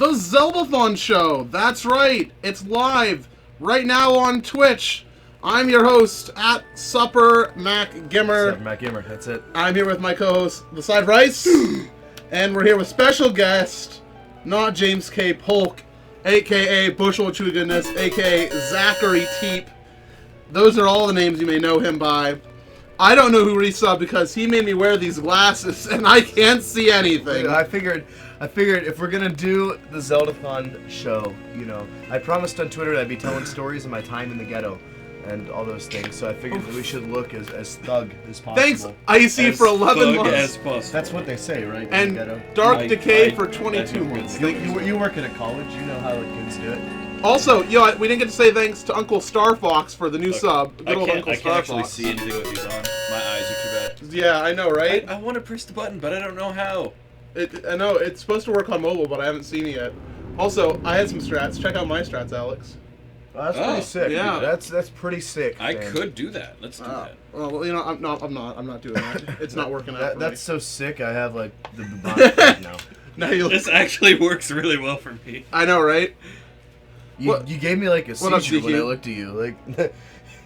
The Zeldathon show. That's right. It's live right now on Twitch. I'm your host at SuperMCGamer. SuperMCGamer, that's it. I'm here with my co-host, The Side Rice. And we're here with special guest, not James K. Polk, a.k.a. Bushel of Chewy Goodness, a.k.a. Zachary Teep. Those are all the names you may know him by. I don't know who resubbed because he made me wear these glasses and I can't see anything. Dude, I figured if we're gonna do the Zeldathon show, you know, I promised on Twitter that I'd be telling stories of my time in the ghetto and all those things, so I figured that we should look as thug as possible. Thanks, Icy, for 11 months. That's what they say, right? And in the ghetto. Dark Decay for 22 months. You work at a college, you know how the kids do it. Also, we didn't get to say thanks to Uncle Star Fox for the new sub. Good old Uncle I Star can't actually Fox. see anything with these on. My eyes are too bad. Yeah, I know, right? I want to press the button, but I don't know how. I know, it's supposed to work on mobile, but I haven't seen it yet. Also, I had some strats. Check out my strats, Alex. Oh, that's pretty sick. Yeah. Dude. That's pretty sick. I man. could do that. Let's do that. Well, you know, I'm not doing that. It's not working out for That's me. so sick. I have like the bubonic right now. Now you This actually works really well for me. I know, right? You gave me like a What up, seizure when I CQ? looked at you. Like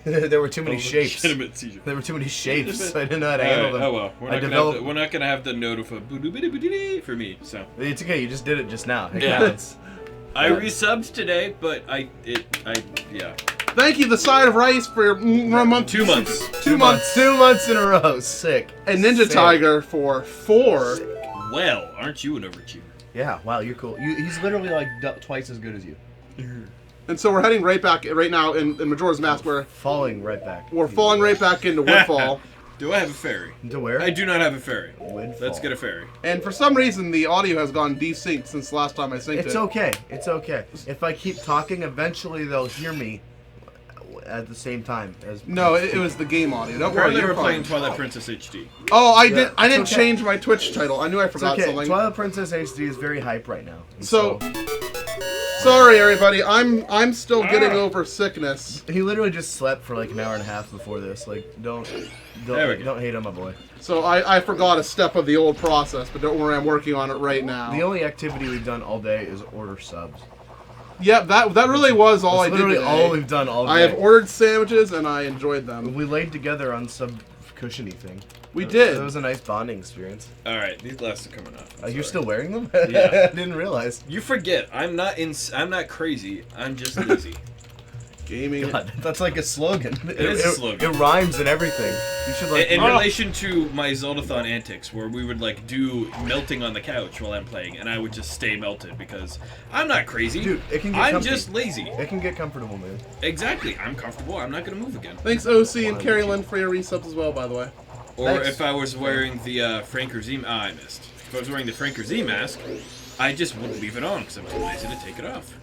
there were too many shapes. Legitimate seizure. There were too many shapes. So I didn't know how to Alright, handle them. oh well, we're not gonna have the note of a boo-doo-biddy-biddy for me. So It's okay. You just did it just now. It Yeah. counts. I resubbed today, but yeah. Thank you, The Side of Rice, for your month. 2 months. 2 months. 2 months in a row. Sick. And Ninja Sick. Tiger for 4. Well, aren't you an overachiever? Yeah. Wow. You're cool. He's literally like twice as good as you. And so we're heading right back right now in Majora's Mask, where Falling right back. we're falling right back into Woodfall. Do I have a ferry? To where? I do not have a ferry. Windfall. Let's get a ferry. And for some reason, the audio has gone desynced since the last time I synced It's it. okay. It's okay. If I keep talking, eventually they'll hear me at the same time as. No, it was the game audio. Don't worry, Apparently you're we're playing fine. Twilight Princess HD. Oh, I Yeah, didn't it's okay. change my Twitch title. I knew I It's forgot okay. something. Twilight Princess HD is very hype right now. And So, sorry everybody, I'm still getting over sickness. he literally just slept for like an hour and a half before this. Like, don't There we go. don't hate on my boy. So I forgot a step of the old process, but don't worry, I'm working on it right now. The only activity we've done all day is order subs. Yeah, that really was all I That's did literally today. all we've done all day. I have ordered sandwiches and I enjoyed them. We laid together on some cushiony thing. We did. It was a nice bonding experience. All right, these glasses are coming off. You're still wearing them? Yeah. I didn't realize. You forget. I'm not crazy. I'm just lazy. Gaming. God, that's like a slogan. It is a slogan. It rhymes and everything. You should like. In relation to my Zeldathon antics, where we would like do melting on the couch while I'm playing, and I would just stay melted because I'm not crazy. Dude, it can get I'm comfy. just lazy. It can get comfortable, man. Exactly. I'm comfortable. I'm not gonna move again. Thanks OC and Carrie Lynn for your resubs as well, by the way. Or Thanks. if I was wearing the Franker Z, I missed. If I was wearing the Franker Z mask, I just wouldn't leave it on because I'm too lazy to take it off.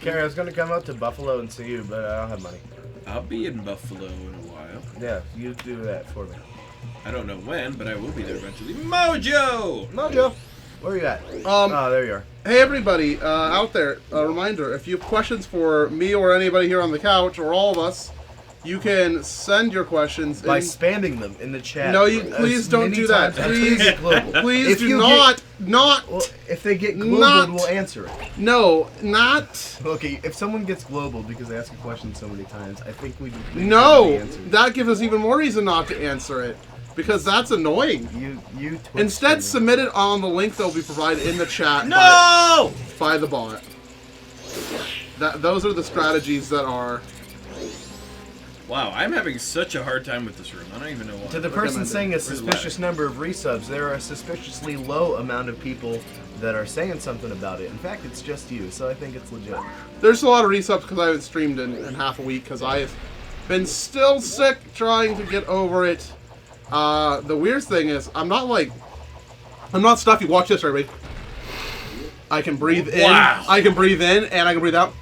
Carrie, I was gonna come out to Buffalo and see you, but I don't have money. I'll be in Buffalo in a while. Yeah, you do that for me. I don't know when, but I will be there eventually. Mojo! Mojo, where are you at? Um, Oh, there you are. Hey everybody out there, a reminder, if you have questions for me or anybody here on the couch, or all of us, you can send your questions By in... spamming them in the chat. No, you as please don't many do that. times until you Please, get global. please If do you not, Well, if they get global, Not- we'll answer it. no, not, Okay, if someone gets global because they ask a question so many times, I think we no, answer it. that gives us even more reason not to answer it, because that's annoying. You Twitch Instead, streamer. submit it on the link that will be provided in the chat No! by the bot. Those are the strategies that are... Wow, I'm having such a hard time with this room. I don't even know why. To the person Recommended. saying a Where's the suspicious number of resubs, there are a suspiciously low amount of people that are saying something about it. In fact, it's just you, so I think it's legit. There's a lot of resubs because I haven't streamed in half a week because I've been still sick trying to get over it. The weird thing is, I'm not stuffy. Watch this, everybody. I can breathe in, Wow. I can breathe in, and I can breathe out.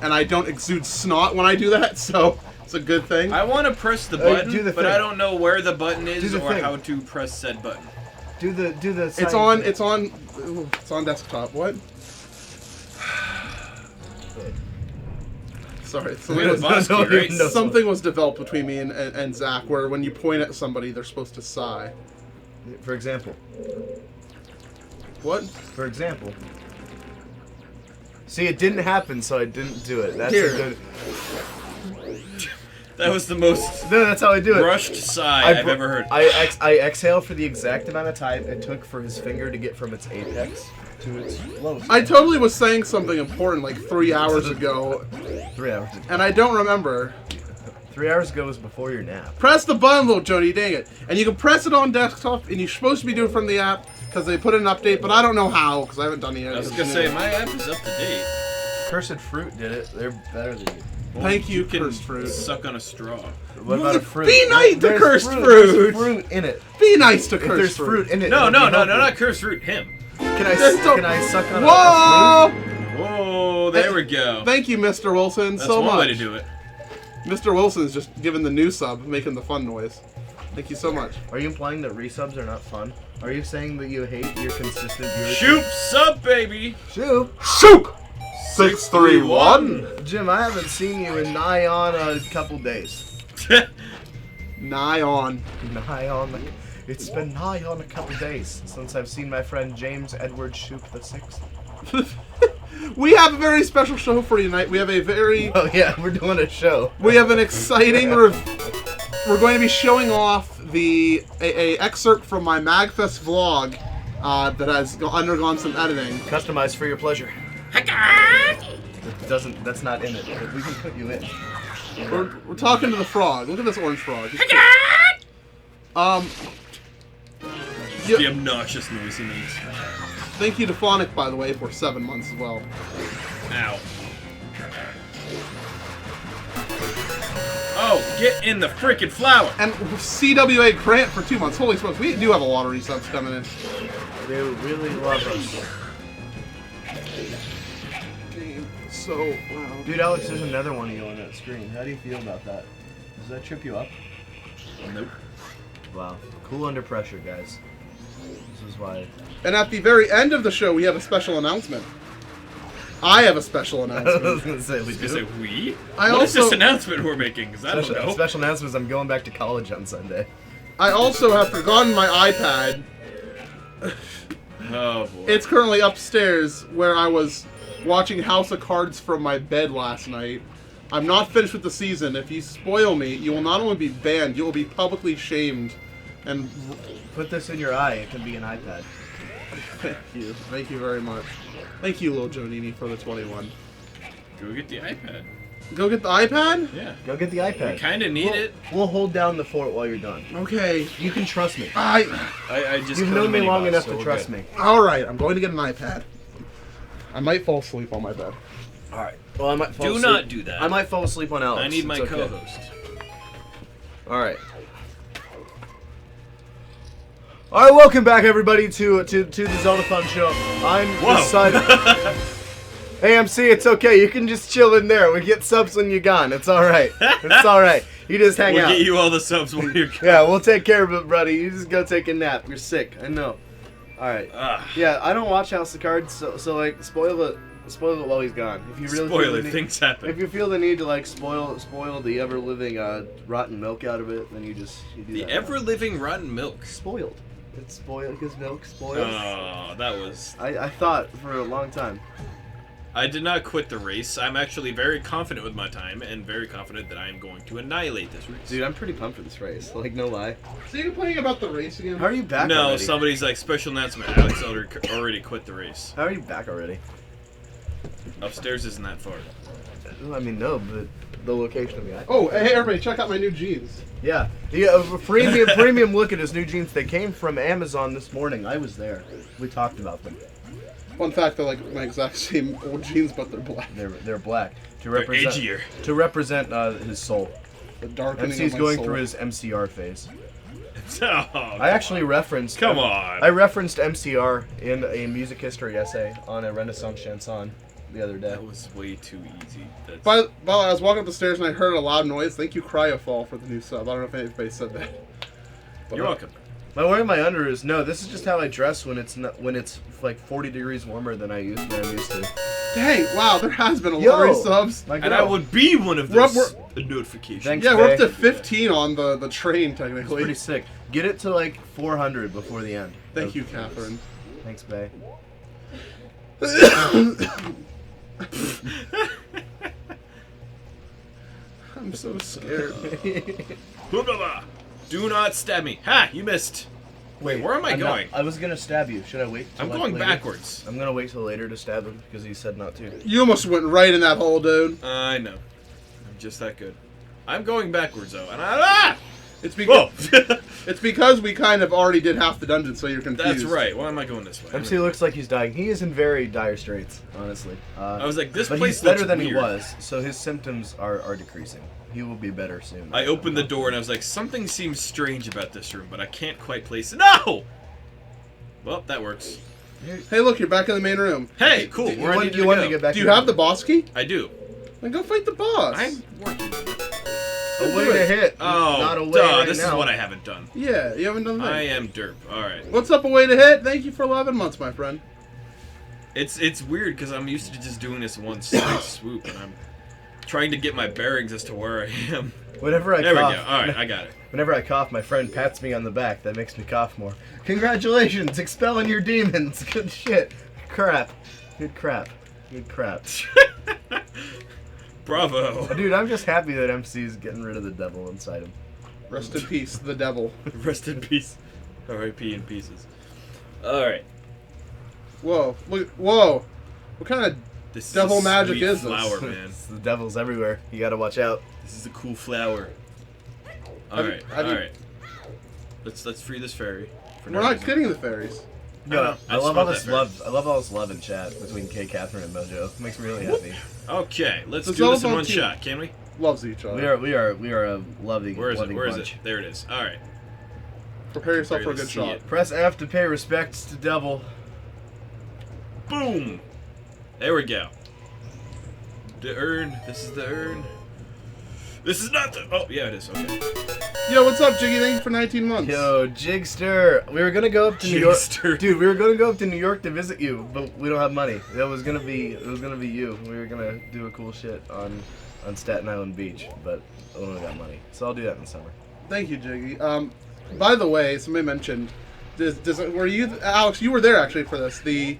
And I don't exude snot when I do that, so it's a good thing. I want to press the button, do the but thing. I don't know where the button is Do the or thing. how to press said button. Do the It's on desktop. What? Sorry, We had a boss key, right? No. something was developed between me and Zach where when you point at somebody, they're supposed to sigh. For example. What? For example. See, it didn't happen, so I didn't do it. That's Here. a good. That was the most No, that's how I do it. rushed sigh I've ever heard. I exhale for the exact amount of time it took for his finger to get from its apex to its lowest. I totally was saying something important like 3 hours ago, 3 hours ago. and I don't remember. 3 hours ago was before your nap. Press the button, little Jody, dang it. And you can press it on desktop, and you're supposed to be doing it from the app, because they put in an update, but I don't know how, because I haven't done it yet. I was gonna say, my app is up to date. Cursed Fruit did it. They're better than you. Well, Thank you, can Cursed Fruit. suck on a straw. What about a fruit? Be nice to There's Cursed There's Fruit! fruit in it. Be nice to If Cursed there's Fruit. fruit in it. No, it'll no, be no, no, healthy. not cursed fruit. Him. Can I suck on a Whoa! Whoa, there we go. Thank you, Mr. Wilson, That's so one much. way to do it. Mr. Wilson's just giving the new sub, making the fun noise. Thank you so much. fruit? Are you implying that resubs are not fun? Are you saying that you hate your consistent viewership? Shoot sub, baby. Shoot! Shoot! 631. Jim, I haven't seen you in nigh on a couple days. Nigh on. It's been nigh on a couple days since I've seen my friend James Edward Shoop the Sixth. We have a very special show for you tonight. We have a very... Oh yeah, we're doing a show. We have an exciting... We're going to be showing off a excerpt from my MagFest vlog that has undergone some editing. Customized for your pleasure. That's not in it. But we can put you in. We're talking to the frog. Look at this orange frog. The obnoxious noise he makes. Thank you to Phonic, by the way, for 7 months as well. Ow. Oh, get in the freaking flower. And CWA Grant for 2 months. Holy smokes, we do have a lot of resubs coming in. They really love us. So loud. Dude, Alex, there's another one of you on that screen. How do you feel about that? Does that trip you up? Nope. Wow. Cool under pressure, guys. This is why. And at the very end of the show, we have a special announcement. I have a special I was announcement. gonna say we I was gonna say, we? I What is also- this announcement we're making? Because I don't know. Special announcements, I'm going back to college on Sunday. I also have forgotten my iPad. Oh, boy. It's currently upstairs where I was watching House of Cards from my bed last night. I'm not finished with the season. If you spoil me, you will not only be banned, you will be publicly shamed. And Put this in your eye, it can be an iPad. thank you. Thank you very much. Thank you, Lil Jonini, for the 21. Go get the iPad. Go get the iPad? Yeah. Go get the iPad. Kind of need it. We'll hold down the fort while you're done. Okay. You can trust me. I just You've killed known a me long minibus, enough so to we're trust good. me. Alright, I'm going to get an iPad. I might fall asleep on my bed. Alright. Well, I might fall Do asleep. not do that. I might fall asleep on Alex. I need my It's okay. co-host. Alright. Alright, welcome back everybody to the Zeldathon show. I'm Whoa. the son. AMC, it's okay. You can just chill in there. We get subs when you're gone. It's alright. It's alright. You just hang We'll out. get you all the subs when you're gone. Yeah, we'll take care of it, buddy. You just go take a nap. You're sick. I know. Alright. Ah, Yeah, I don't watch House of Cards, so like spoil it while he's gone. If you really feel spoiler, the need, things happen. if you feel the need to like spoil the ever living rotten milk out of it, then you do The that. ever-living rotten milk. Spoiled. It's spoiled because milk spoils. Oh, that was... I thought for a long time. I did not quit the race. I'm actually very confident with my time and very confident that I am going to annihilate this race. Dude, I'm pretty pumped for this race. Like, no lie. So you're complaining about the race again? How are you back No, already? somebody's like, special announcement. Alex already quit the race. How are you back already? Upstairs isn't that far. I mean, no, but the location of the iPhone. Oh, hey everybody, check out my new jeans. Yeah, a premium look at his new jeans. They came from Amazon this morning. I was there. We talked about them. Fun fact, they're like my exact same old jeans, but they're black. They're black to They're represent edgier. to represent his soul. The darkening MC's of my going soul. through his MCR phase. Oh, I actually referenced. come on. I referenced MCR in a music history essay on a Renaissance chanson the other day. That was way too easy. That's... By the way, I was walking up the stairs and I heard a loud noise. Thank you, Cryofall, for the new sub. I don't know if anybody said that. But, You're welcome. Am I wearing my underoos? No, this is just how I dress when it's like 40 degrees warmer than I'm used to. Dang, wow, there has been a Yo! lot of resubs. My And I girl. would be one of We're up- those notifications. Thanks, Yeah, we're up Bay. to 15 on the train, Pretty technically. sick. Get it to like 400 before the end. Thank you, Catherine. Thanks, Bay. I'm so scared. Do not stab me. Ha! You missed. Wait, where am I going? I was gonna stab you. Should I wait? I'm going backwards. I'm gonna wait till later to stab him because he said not to. You almost went right in that hole, dude. I know. I'm just that good. I'm going backwards though, and I. It's because it's because we kind of already did half the dungeon, so you're confused. That's right. Why am I going this way? MC looks like he's dying. He is in very dire straits, honestly. I was like, this but place he's better looks than weird. he was, so his symptoms are decreasing. He will be better soon. I opened the door and I was like, something seems strange about this room, but I can't quite place it. No! Well, that works. Hey, look, you're back in the main room. Hey, cool. You wanted to get back. Do you have the boss key? I do. Then go fight the boss. I'm working on it. A way to hit. Oh, not a way duh, right this now. is what I haven't done. Yeah, you haven't done that. I am derp. Alright. What's up, a way to hit? Thank you for 11 months, my friend. It's weird because I'm used to just doing this one straight swoop, and I'm trying to get my bearings as to where I am. Whenever I There cough, we go. Alright, I got it. Whenever I cough, my friend pats me on the back. That makes me cough more. Congratulations, expelling your demons. Good shit. Crap. Good crap. Good crap. Bravo. Dude, I'm just happy that MC's getting rid of the devil inside him. Rest in peace, the devil. Rest in peace. R.I.P. in pieces. Alright. Whoa, look, whoa. What kind of This devil is a magic sweet is this? flower, man. The devil's everywhere. You gotta watch out. This is a cool flower. Have you- Alright, have you- alright. Let's free this fairy. For We're no not reason. kidding the fairies. Yeah, I I just love all want this that love. I love all this love in chat between Kay, Catherine, and Mojo. It makes me really happy. Okay, let's The do this in Zeldathon one team shot, can we? Loves each other. We are a loving, Where is it? loving Where is bunch. it? There it is. Alright. Prepare yourself for a Barely good see shot. it. Press F to pay respects to devil. Boom! There we go. The urn. This is the urn. This is not the. Oh, yeah, it is. Okay. Yo, what's up, Jiggy? Thank you for 19 months. Yo, Jigster, we were gonna go up to New York, Jigster. dude. We were gonna go up to New York to visit you, but we don't have money. It was gonna be you. We were gonna do a cool shit on Staten Island Beach, but we only got money, so I'll do that in the summer. Thank you, Jiggy. By the way, somebody mentioned, were you, Alex? You were there actually for this. The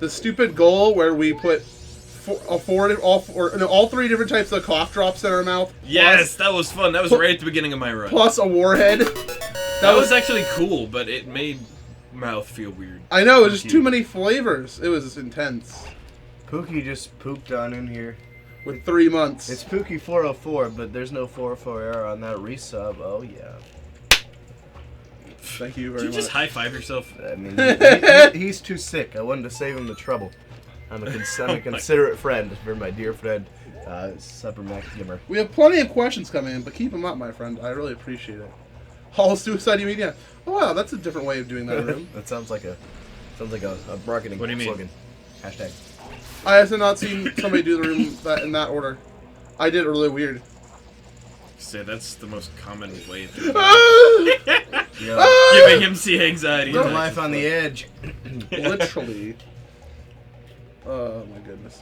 stupid goal where we put all three different types of cough drops in our mouth. Yes, that was fun. That was right at the beginning of my run. Plus a warhead. That was actually cool, but it made mouth feel weird. I know, it was just too many flavors. It was intense. Pookie just pooped on in here. With 3 months. It's Pookie 404, but there's no 404 error on that resub. Oh yeah. Thank you Did very you just much. high five yourself? I mean, he's too sick. I wanted to save him the trouble. I'm a considerate friend for my dear friend, SuperMCGamer. We have plenty of questions coming in, but keep them up, my friend. I really appreciate it. All suicide media. Oh wow, that's a different way of doing that room. That sounds like a marketing What do you mean? slogan. Hashtag. I have not seen somebody do the room in that order. I did it really weird. Say that's the most common way of doing Ah! Yeah. Giving him anxiety. Live life on the edge. Literally. Oh my goodness.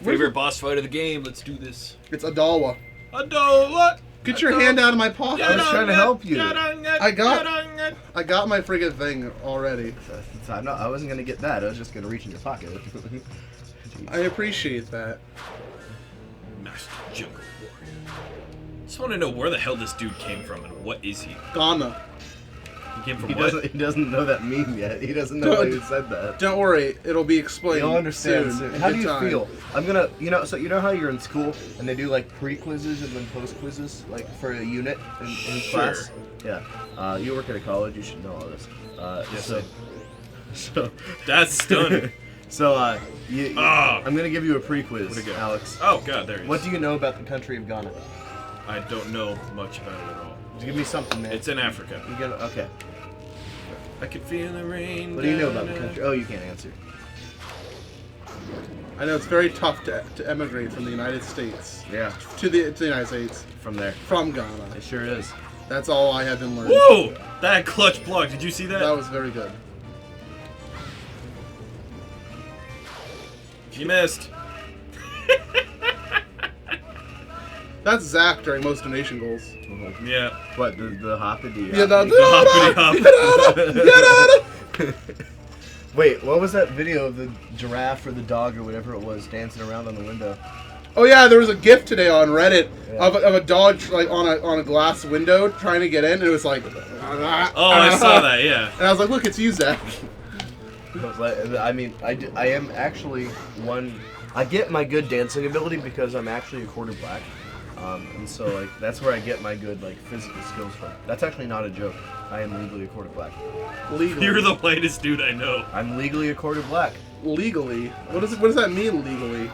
Favorite boss fight of the game. Let's do this. It's Adalwa. What? Get your hand out of my pocket. I was trying to help you. I got my friggin' thing already. No, I wasn't gonna get that. I was just gonna reach in your pocket. I appreciate that. Master Jungle Warrior. Just want to know where the hell this dude came from and what is he? Ghana. He came from He what? doesn't know that meme yet. He doesn't know why you said that. Don't worry, it'll be explained. You'll understand soon. soon. How do in you time. feel? I'm gonna, so you know how you're in school and they do like pre-quizzes and then post-quizzes, like for a unit in class? Yeah. You work at a college, you should know all this. Yes, So, That's stunning. so, Ah. I'm gonna give you a Where'd pre-quiz, it go? Alex. Oh god, there he is. What do you know about the country of Ghana? I don't know much about it at all. Give me something, man. It's in Africa. You get okay. I can feel the rain. What do you know about the country? Oh, you can't answer. I know it's very tough to emigrate from the United States Yeah, to the United States from there. from Ghana. It sure is. That's all I have been learning. Whoa! That clutch block. Did you see that? That was very good. You missed. That's Zach during most donation goals. Yeah. What, the hoppity? Yeah, the The hoppity hop. Get out of Wait, what was that video of the giraffe or the dog or whatever it was dancing around on the window? Oh yeah, there was a GIF today on Reddit Yeah. of a dog like on a glass window trying to get in, and it was like. Oh, I saw that. Yeah. And I was like, look, it's you, Zach. I mean, I am actually one. I get my good dancing ability because I'm actually a quarter black, and so like that's where I get my good like physical skills from. That's actually not a joke. I am legally a quarter black. Legally. You're the whitest dude I know. I'm legally a quarter black. Legally. What does that mean legally?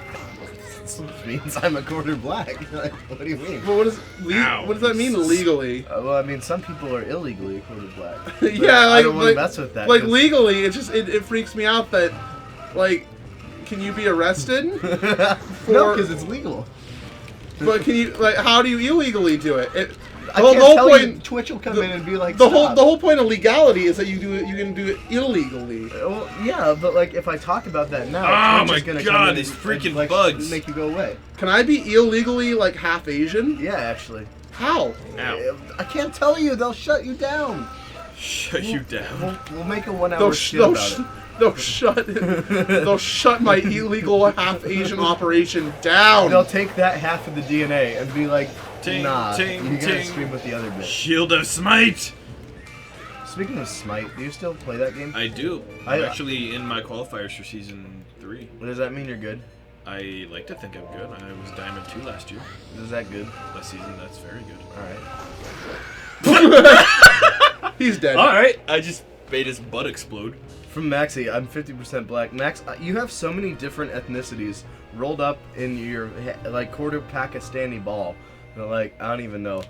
Which means I'm a quarter black. Like, what do you mean? Well, what Ow. does that mean legally? Well, I mean, some people are illegally a quarter black. But Yeah, I like don't want to mess with that. Like 'cause- legally, it freaks me out that like, can you be arrested? No, because it's legal. But can you like how do you illegally do it? I The can't whole tell point. you. Twitch will come in and be like, The "Stop." whole point of legality is that you can do it illegally. Well, yeah, but like if I talk about that now, Oh Twitch my is gonna God, come in these and, freaking like, bugs. make you go away. Can I be illegally like half Asian? Yeah, actually. How? Ow. I can't tell you. They'll shut you down. Shut you down. We'll make a 1 hour They'll skit about it. they'll shut my illegal half Asian operation down. They'll take that half of the DNA and be like, Ting, nah, ting, you gotta ting. stream with the other bit. Shield of Smite. Speaking of Smite, do you still play that game? I do. I- I'm actually in my qualifiers for season 3. Does that mean you're good? I like to think I'm good. I was Diamond 2 last year. Is that good? Last season, that's very good. Alright. He's dead. Alright, I just made his butt explode. From Maxi, I'm 50% black. Max, you have so many different ethnicities rolled up in your like quarter Pakistani ball. That, like, I don't even know.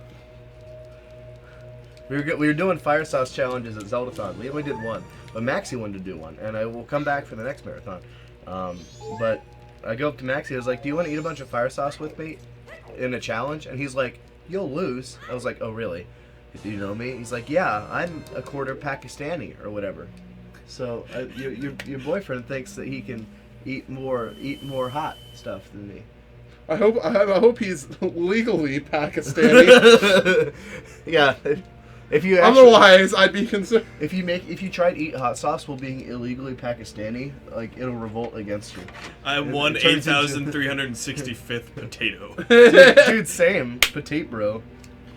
We were doing fire sauce challenges at Zeldathon. We only did one, but Maxi wanted to do one, and I will come back for the next marathon. But I go up to Maxi. I was like, "Do you want to eat a bunch of fire sauce with me in a challenge?" And he's like, "You'll lose." I was like, "Oh, really? Do you know me?" He's like, "Yeah, I'm a quarter Pakistani or whatever." So your boyfriend thinks that he can eat more hot stuff than me. I hope he's legally Pakistani. Yeah. If you actually, Otherwise, I'd be concerned. if you try to eat hot sauce while being illegally Pakistani, like it'll revolt against you. I'm It one turns into- 8,365th potato. Dude, same. Petite, bro.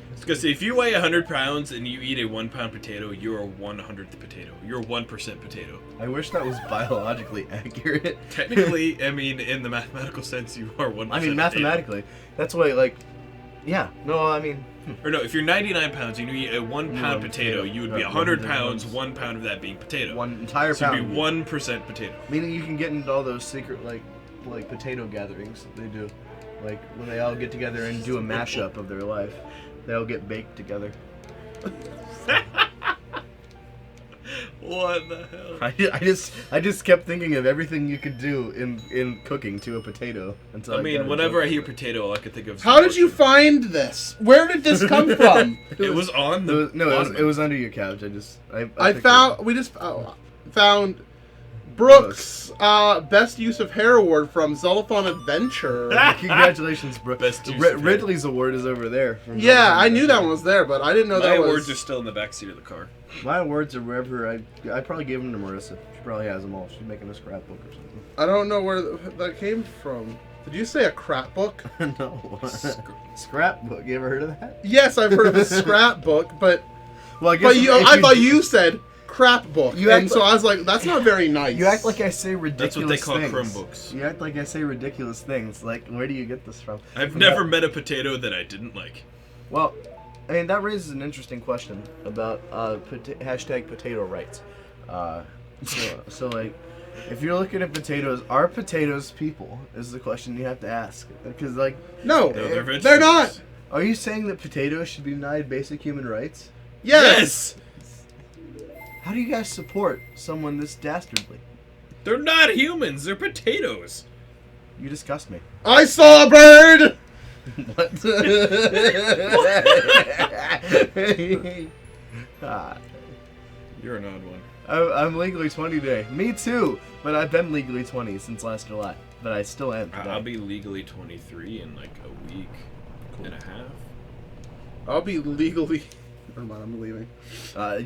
I was gonna say, if you weigh 100 pounds and you eat a 1 pound potato, you're a 100th potato. You're 1% potato. I wish that was biologically accurate. Technically, I mean, in the mathematical sense, you are 1%. I mean, mathematically. That's why, like, yeah. No, I mean, Or no, if you're 99 pounds and you eat a 1 pound potato, you would be 100 pounds, 1 pound of that being potato. one entire So pound. you'd be 1% potato. Meaning you can get into all those secret, like potato gatherings that they do. Like, when they all get together and do a mashup of their life. They all get baked together. What the hell? I just kept thinking of everything you could do in cooking to a potato until I mean, got a whenever joke I hear for it. potato, all I could think of is How did you abortion. find this? Where did this come from? It was on the bottom. It was under your couch. I found found Brooks best use of hair award from Zeldathon Adventure. Congratulations, bro. Best use of hair. Ridley's award is over there. from Yeah, Zeldathon I knew that Adventure. one was there, but I didn't know My that was. words are still in the backseat of the car. My awards are wherever I probably gave them to Marissa. She probably has them all. She's making a scrapbook or something. I don't know where that came from. Did you say a crap book? No. Scrapbook. You ever heard of that? Yes, I've heard of a scrapbook, but Well, I guess I thought you said crap book, You and act so like- I was like, that's not very nice. You act like I say ridiculous That's what they call things. Chromebooks. You act like I say ridiculous things. Like, where do you get this from? I've From never that- met a potato that I didn't like. Well, I mean, that raises an interesting question about hashtag potato rights. So, like, if you're looking at potatoes, are potatoes people? Is the question you have to ask. Because, like, no, No, they're vegetables. they're not. are you saying that potatoes should be denied basic human rights? Yes. How do you guys support someone this dastardly? They're not humans. They're potatoes. You disgust me. I saw a bird. What? Ah, You're an odd one. I'm legally 20 today. Me too, but I've been legally 20 since last July. But I still am today. I'll be legally 23 in like a week and a half. I'll be legally Never mind, I'm leaving.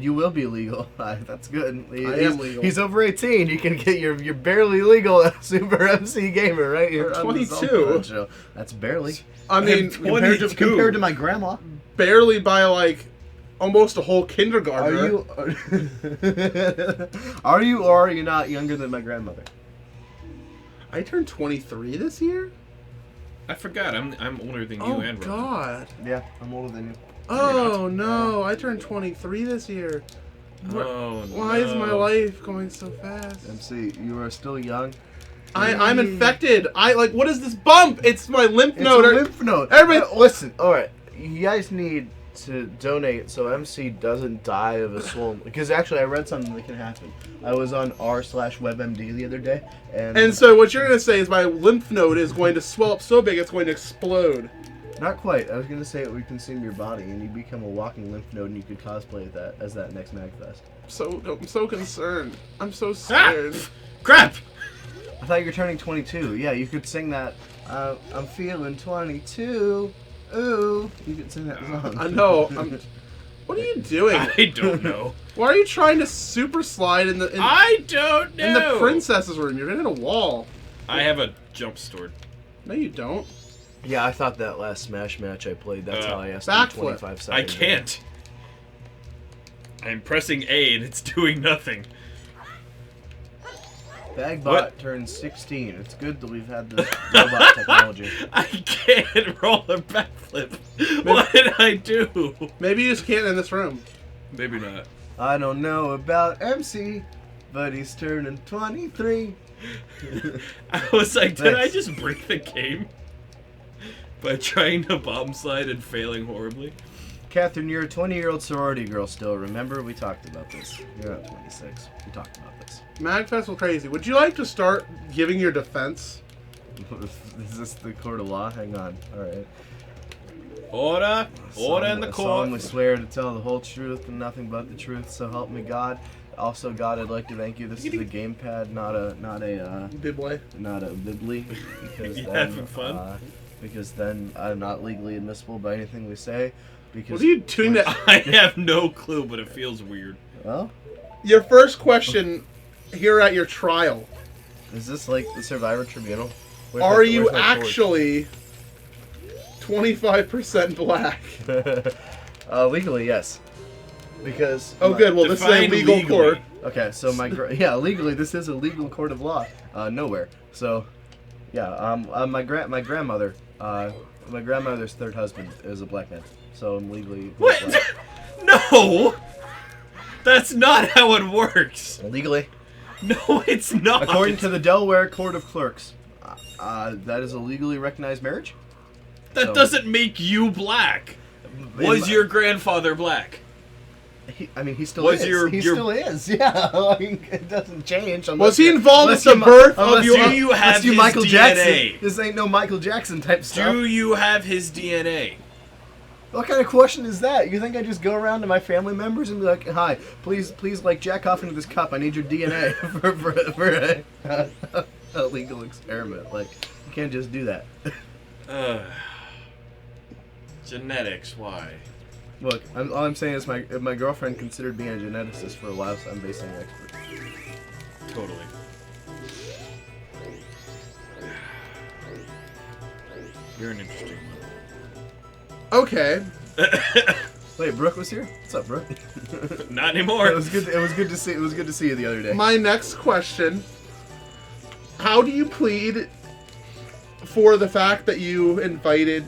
You will be legal. That's good. I am legal. He's over 18. You can get your barely legal SuperMCGamer right here. I'm on the 22. Zeldathon show. That's barely. I mean, Compared to my grandma. barely by like almost a whole kindergartner. Are you or are you not younger than my grandmother? I turned 23 this year? I forgot. I'm older than you Oh, and Roger. God. Yeah, I'm older than you. Oh, no. I turned 23 this year. Oh, Why is my life going so fast? MC, you are still young. I'm infected. What is this bump? It's my lymph It's node. a lymph node. Everybody, Listen, alright. You guys need to donate so MC doesn't die of a swollen. Because actually, I read something that can happen. I was on r/WebMD the other day, and so what you're going to say is my lymph node is going to swell up so big it's going to explode. Not quite. I was gonna say it would consume your body and you become a walking lymph node and you could cosplay that as that next MagFest. I'm so concerned. I'm so scared. Crap! I thought you were turning 22. Yeah, you could sing that. I'm feeling 22. Ooh, you could sing that song. I know. What are you doing? I don't know. Why are you trying to super slide in the I don't know. in the princess's room? You're gonna hit a wall. I have a jump sword. No, you don't. Yeah, I thought that last Smash match I played. That's how I asked backflip. 25 seconds. I can't. I'm pressing A and it's doing nothing. Bagbot What? turned 16. It's good that we've had this robot technology. I can't roll a backflip. What did I do? Maybe you just can't in this room. Maybe not. I don't know about MC, but he's turning 23. I was like, did I Nice. just break the game? By trying to bomb slide and failing horribly? Catherine, you're a 20-year-old sorority girl still. Remember, we talked about this. You're not 26. We talked about this. Magfest was crazy. Would you like to start giving your defense? Is this the court of law? Hang on. All right. Order! Order in the I court! solemnly swear to tell the whole truth and nothing but the truth, so help me God. Also, God, I'd like to thank you. This is a gamepad, not a Big boy. bibly, because You then, having fun? Because then I'm not legally admissible by anything we say. Because What are you doing that? I have no clue, but it feels weird. Well, Your first question here at your trial. is this like the Survivor Tribunal? Are you actually 25% black? Legally, yes. Because Oh, good. Well, this is a Define legal legally. court. Okay, so legally, this is a legal court of law. Nowhere. So, yeah. My grandmother. My grandmother's third husband is a black man. So I'm legally. What? black. No! That's not how it works! Legally, No, it's not! according to the Delaware Court of Clerks, that is a legally recognized marriage. That so- doesn't make you black! Was your grandfather black? He still Was is. your- he your- still is. Yeah, like, it doesn't change. Was he involved with the birth of Do you have his Michael DNA? Jackson? This ain't no Michael Jackson type stuff. Do you have his DNA? What kind of question is that? You think I just go around to my family members and be like, "Hi, please, like jack off into this cup. I need your DNA for a legal experiment." Like, you can't just do that. Genetics, why? Look, all I'm saying is my girlfriend considered being a geneticist for a while, so I'm basically an expert. Totally. You're an interesting one. Okay. Wait, Brooke was here. What's up, Brooke? Not anymore. It was good to see. It was good to see you the other day. My next question. How do you plead for the fact that you invited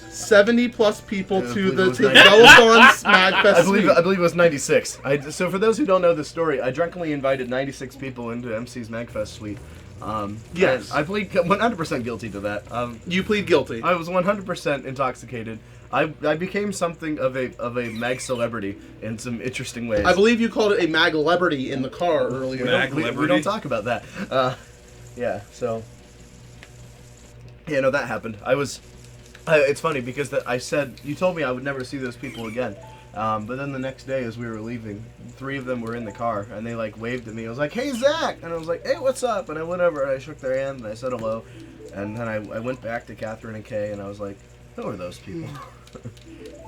70+ people I to believe the it was 90. Zeldathon Smagfest I believe suite? it was 96. So for those who don't know the story, I drunkenly invited 96 people into MC's Magfest suite. Yes. I plead 100% guilty to that. You plead guilty. I was 100% intoxicated. I became something of a mag celebrity in some interesting ways. I believe you called it a mag-leberty in the car earlier. We don't talk about that. Yeah. So. Yeah, no, that happened. It's funny because I said you told me I would never see those people again. But then the next day, as we were leaving, 3 of them were in the car, and they like waved at me. I was like, "Hey, Zach!" And I was like, "Hey, what's up?" And I went over and I shook their hand and I said hello. And then I went back to Catherine and Kay, and I was like, "Who are those people?"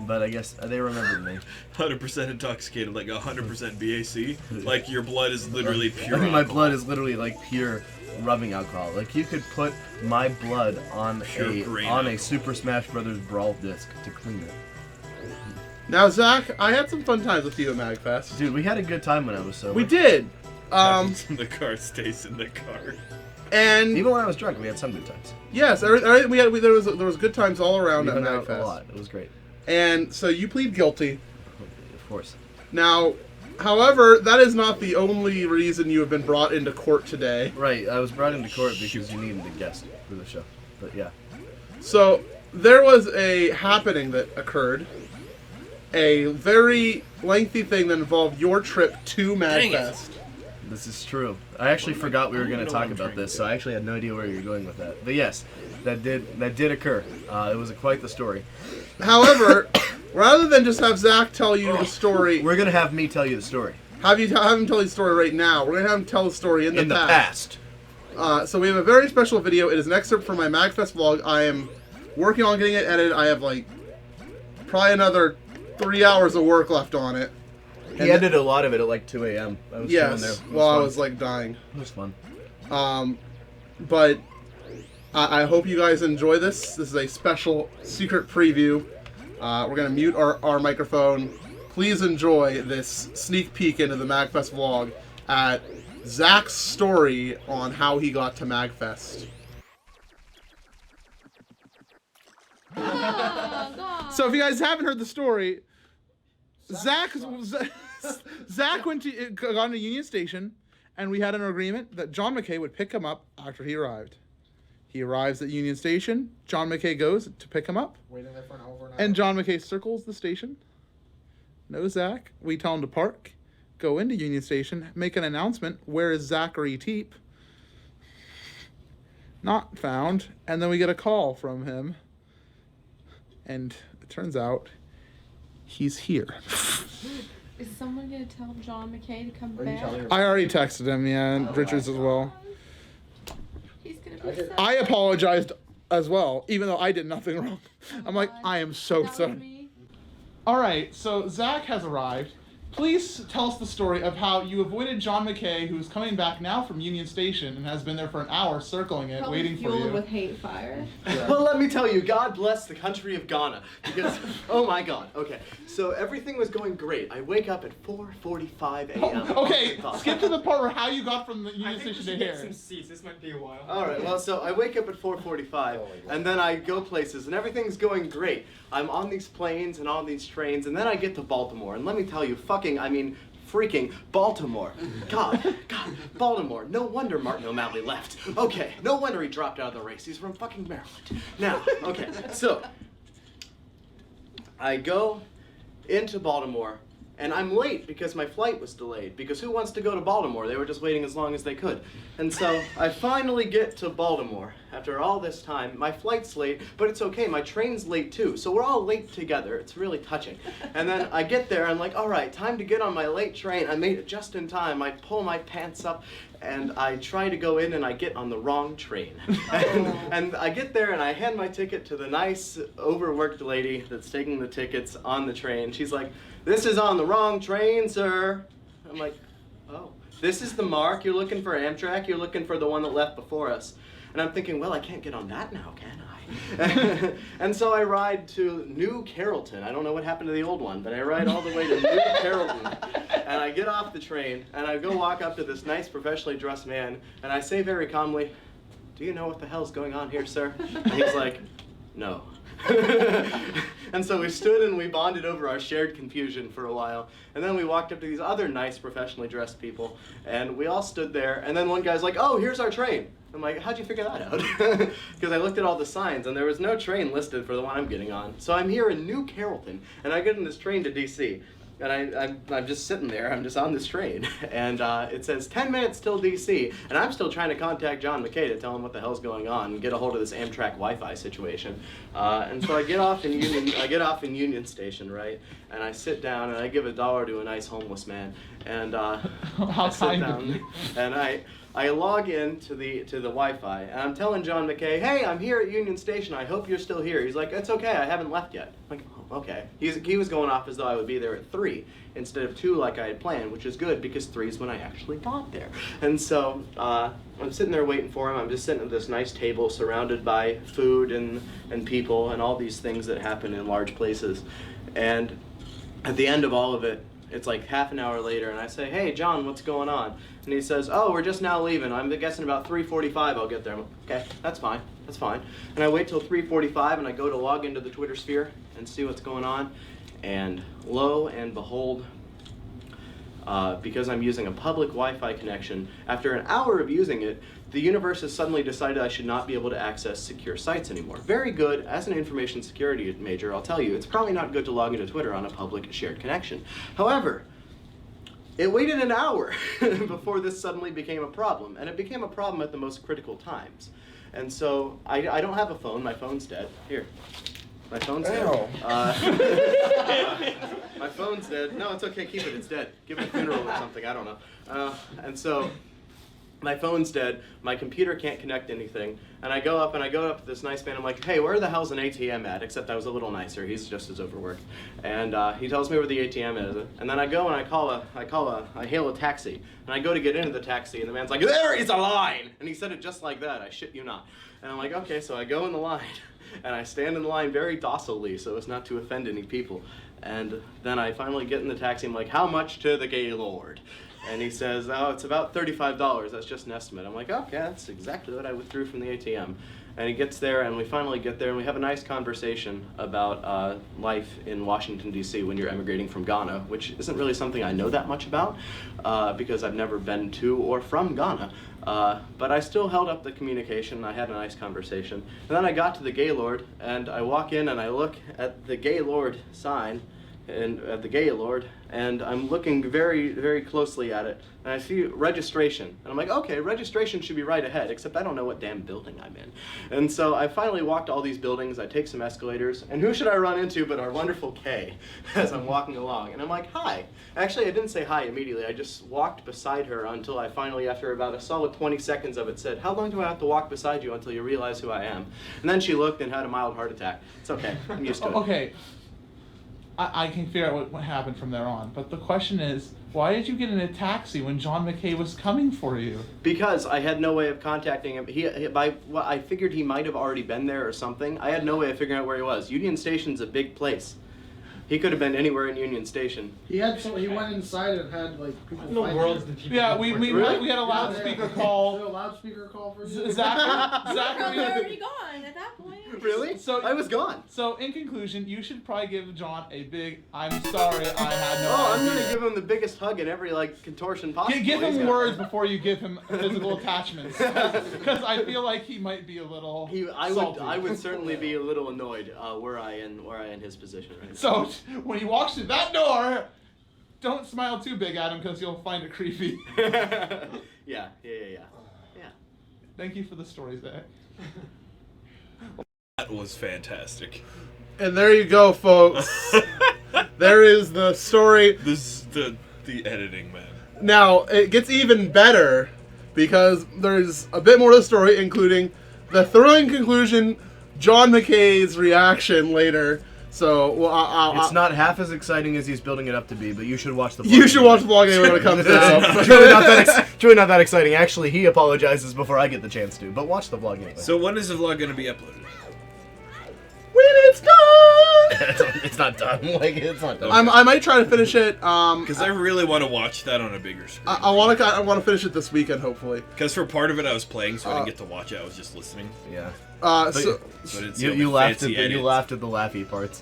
But I guess they remembered me. 100% intoxicated, like 100% BAC. Like your blood is literally pure. My blood is literally like pure rubbing alcohol. Like you could put my blood on a Super Smash Brothers Brawl disc to clean it. Now, Zach, I had some fun times with you at MagFest. Dude, we had a good time when I was sober. We did. The car stays in the car. And even when I was drunk, we had some good times. yes, there was good times all around at We hung out MagFest. a lot. It was great. And so you plead guilty. Of course. Now, however, that is not the only reason you have been brought into court today. Right, I was brought into court because you needed a guest for the show. But yeah. So there was a happening that occurred. A very lengthy thing that involved your trip to MagFest. This is true. I actually forgot we were going to talk about this, so I actually had no idea where you were going with that. But yes, that did occur. It was quite the story. However, rather than just have Zach tell you the story, We're going to have me tell you the story. have him tell you the story right now. We're gonna have him tell the story in the past. So we have a very special video. It is an excerpt from my MagFest vlog. I am working on getting it edited. I have like probably another 3 hours of work left on it. He edited a lot of it at like 2 a.m. I was chilling there. Yes, It while I fun. was like dying. It was fun. But I hope you guys enjoy this. This is a special secret preview. We're going to mute our microphone. Please enjoy this sneak peek into the MagFest vlog at Zach's story on how he got to MagFest. So if you guys haven't heard the story, Zach got into Union Station, and we had an agreement that John McKay would pick him up after he arrived. He arrives at Union Station. John McKay goes to pick him up. Waiting there for an hour. And John McKay circles the station. No Zach. We tell him to park. Go into Union Station. Make an announcement. Where is Zachary Teep? Not found. And then we get a call from him. And it turns out he's here. Is someone going to tell John McKay to come back? I already texted him, yeah, and Richards as well. He's going to be sad. I apologized as well, even though I did nothing wrong. I'm like, God. I am so That was sorry. me. All right, so Zach has arrived. Please tell us the story of how you avoided John McKay, who's coming back now from Union Station and has been there for an hour circling it, Probably waiting for fueled you. with hate fire. Well, let me tell you, God bless the country of Ghana. Because, oh my God. Okay, so everything was going great. I wake up at 4:45 a.m. Okay, skip to the part where how you got from the Union Station to here. some seats. This might be a while. All right, well, so I wake up at 4:45, and then I go places, and everything's going great. I'm on these planes and on these trains, and then I get to Baltimore, and let me tell you, freaking Baltimore. God, Baltimore. No wonder Martin O'Malley left. Okay, no wonder he dropped out of the race. He's from fucking Maryland. Now, okay, so I go into Baltimore, and I'm late because my flight was delayed, because who wants to go to Baltimore? They were just waiting as long as they could. And so I finally get to Baltimore after all this time. My flight's late, but it's okay. My train's late too. So we're all late together. It's really touching. And then I get there, I'm like, all right, time to get on my late train. I made it just in time. I pull my pants up, and I try to go in, and I get on the wrong train. And I get there, and I hand my ticket to the nice, overworked lady that's taking the tickets on the train. She's like, "This is on the wrong train, sir." I'm like, "Oh, this is the mark. You're looking for Amtrak. You're looking for the one that left before us." And I'm thinking, well, I can't get on that now, can I? And so I ride to New Carrollton. I don't know what happened to the old one, but I ride all the way to New Carrollton. And I get off the train, and I go walk up to this nice, professionally dressed man, and I say very calmly, "Do you know what the hell's going on here, sir?" And he's like, "No." And so we stood and we bonded over our shared confusion for a while. And then we walked up to these other nice, professionally dressed people, and we all stood there. And then one guy's like, "Oh, here's our train." I'm like, "How'd you figure that out?" Because I looked at all the signs, and there was no train listed for the one I'm getting on. So I'm here in New Carrollton, and I get in this train to D.C., and I'm just sitting there. I'm just on this train, and it says 10 minutes till D.C., and I'm still trying to contact John McKay to tell him what the hell's going on and get a hold of this Amtrak Wi-Fi situation. And so I get off in Union Station, right? and I sit down and I give $1 to a nice homeless man, and How I sit kind of down you. and I log in to the Wi-Fi, and I'm telling John McKay, hey, I'm here at Union Station. I hope you're still here. He's like, it's okay. I haven't left yet. I'm like, oh, okay. He was going off as though I would be there at 3 instead of 2 like I had planned, which is good because 3 is when I actually got there. And so I'm sitting there waiting for him. I'm just sitting at this nice table surrounded by food and people and all these things that happen in large places. And at the end of all of it, it's like half an hour later, and I say, hey, John, what's going on? And he says, oh, we're just now leaving. I'm guessing about 3:45 I'll get there. I'm like, okay, that's fine. That's fine. And I wait till 3:45, and I go to log into the Twitter sphere and see what's going on. And lo and behold, because I'm using a public Wi-Fi connection, after an hour of using it, the universe has suddenly decided I should not be able to access secure sites anymore. Very good. As an information security major, I'll tell you, it's probably not good to log into Twitter on a public shared connection. However, it waited an hour before this suddenly became a problem, and it became a problem at the most critical times. And so I don't have a phone. My phone's dead. Here. My phone's dead. My phone's dead. No, it's okay. Keep it. It's dead. Give it a funeral or something. I don't know. And so my phone's dead. My computer can't connect anything. And I go up to this nice man. I'm like, hey, where the hell's an ATM at? Except I was a little nicer. He's just as overworked. And he tells me where the ATM is. And then I go and I hail a taxi. And I go to get into the taxi, and the man's like, there is a line! And he said it just like that. I shit you not. And I'm like, okay, so I go in the line. And I stand in the line very docilely so as not to offend any people. And then I finally get in the taxi. I'm like, how much to the Gaylord? And he says, oh, it's about $35. That's just an estimate. I'm like, okay, that's exactly what I withdrew from the ATM. And he gets there, and we finally get there, and we have a nice conversation about life in Washington, D.C. when you're emigrating from Ghana, which isn't really something I know that much about because I've never been to or from Ghana. But I still held up the communication. I had a nice conversation. And then I got to the Gaylord, and I walk in, and I look at the Gaylord sign, and at the Gaylord, and I'm looking very, very closely at it, and I see registration, and I'm like, okay, registration should be right ahead, except I don't know what damn building I'm in. And so I finally walked all these buildings, I take some escalators, and who should I run into but our wonderful Kay as I'm walking along, and I'm like, hi. Actually, I didn't say hi immediately, I just walked beside her until I finally, after about a solid 20 seconds of it, said, how long do I have to walk beside you until you realize who I am? And then she looked and had a mild heart attack. It's okay, I'm used to it. Okay. I can figure out what happened from there on, but the question is, why did you get in a taxi when John McKay was coming for you? Because I had no way of contacting him. I figured he might have already been there or something. I had no way of figuring out where he was. Union Station's a big place. He could have been anywhere in Union Station. He went inside and had like people. What in the world did people? Yeah, we had a loudspeaker call. A loudspeaker call for you. Zachary. You're already gone at that point. Really? So I was gone. So in conclusion, you should probably give John a big "I'm sorry, I had no Oh, I'm idea." gonna give him the biggest hug in every contortion possible. Give He's him got- words before you give him physical attachments, because I feel like he might be a little salty. I would certainly be a little annoyed were I in his position right now. So when he walks through that door, don't smile too big at him because you'll find it creepy. Yeah. Thank you for the story, Zach. That was fantastic. And there you go, folks. There is the story. This the editing, man. Now, it gets even better because there's a bit more to the story, including the thrilling conclusion, John McKay's reaction later. So, well, It's not half as exciting as he's building it up to be, but you should watch the vlog. you should watch the vlog anyway when it comes out. It's really not that exciting. Actually, he apologizes before I get the chance to, but watch the vlog anyway. So when is the vlog going to be uploaded? When it's done! It's not done. It's not done. I might try to finish it. Because I really want to watch that on a bigger screen. I want to finish it this weekend, hopefully. Because for part of it I was playing, so I didn't get to watch it. I was just listening. Yeah. So But it's You laughed at the laughy parts.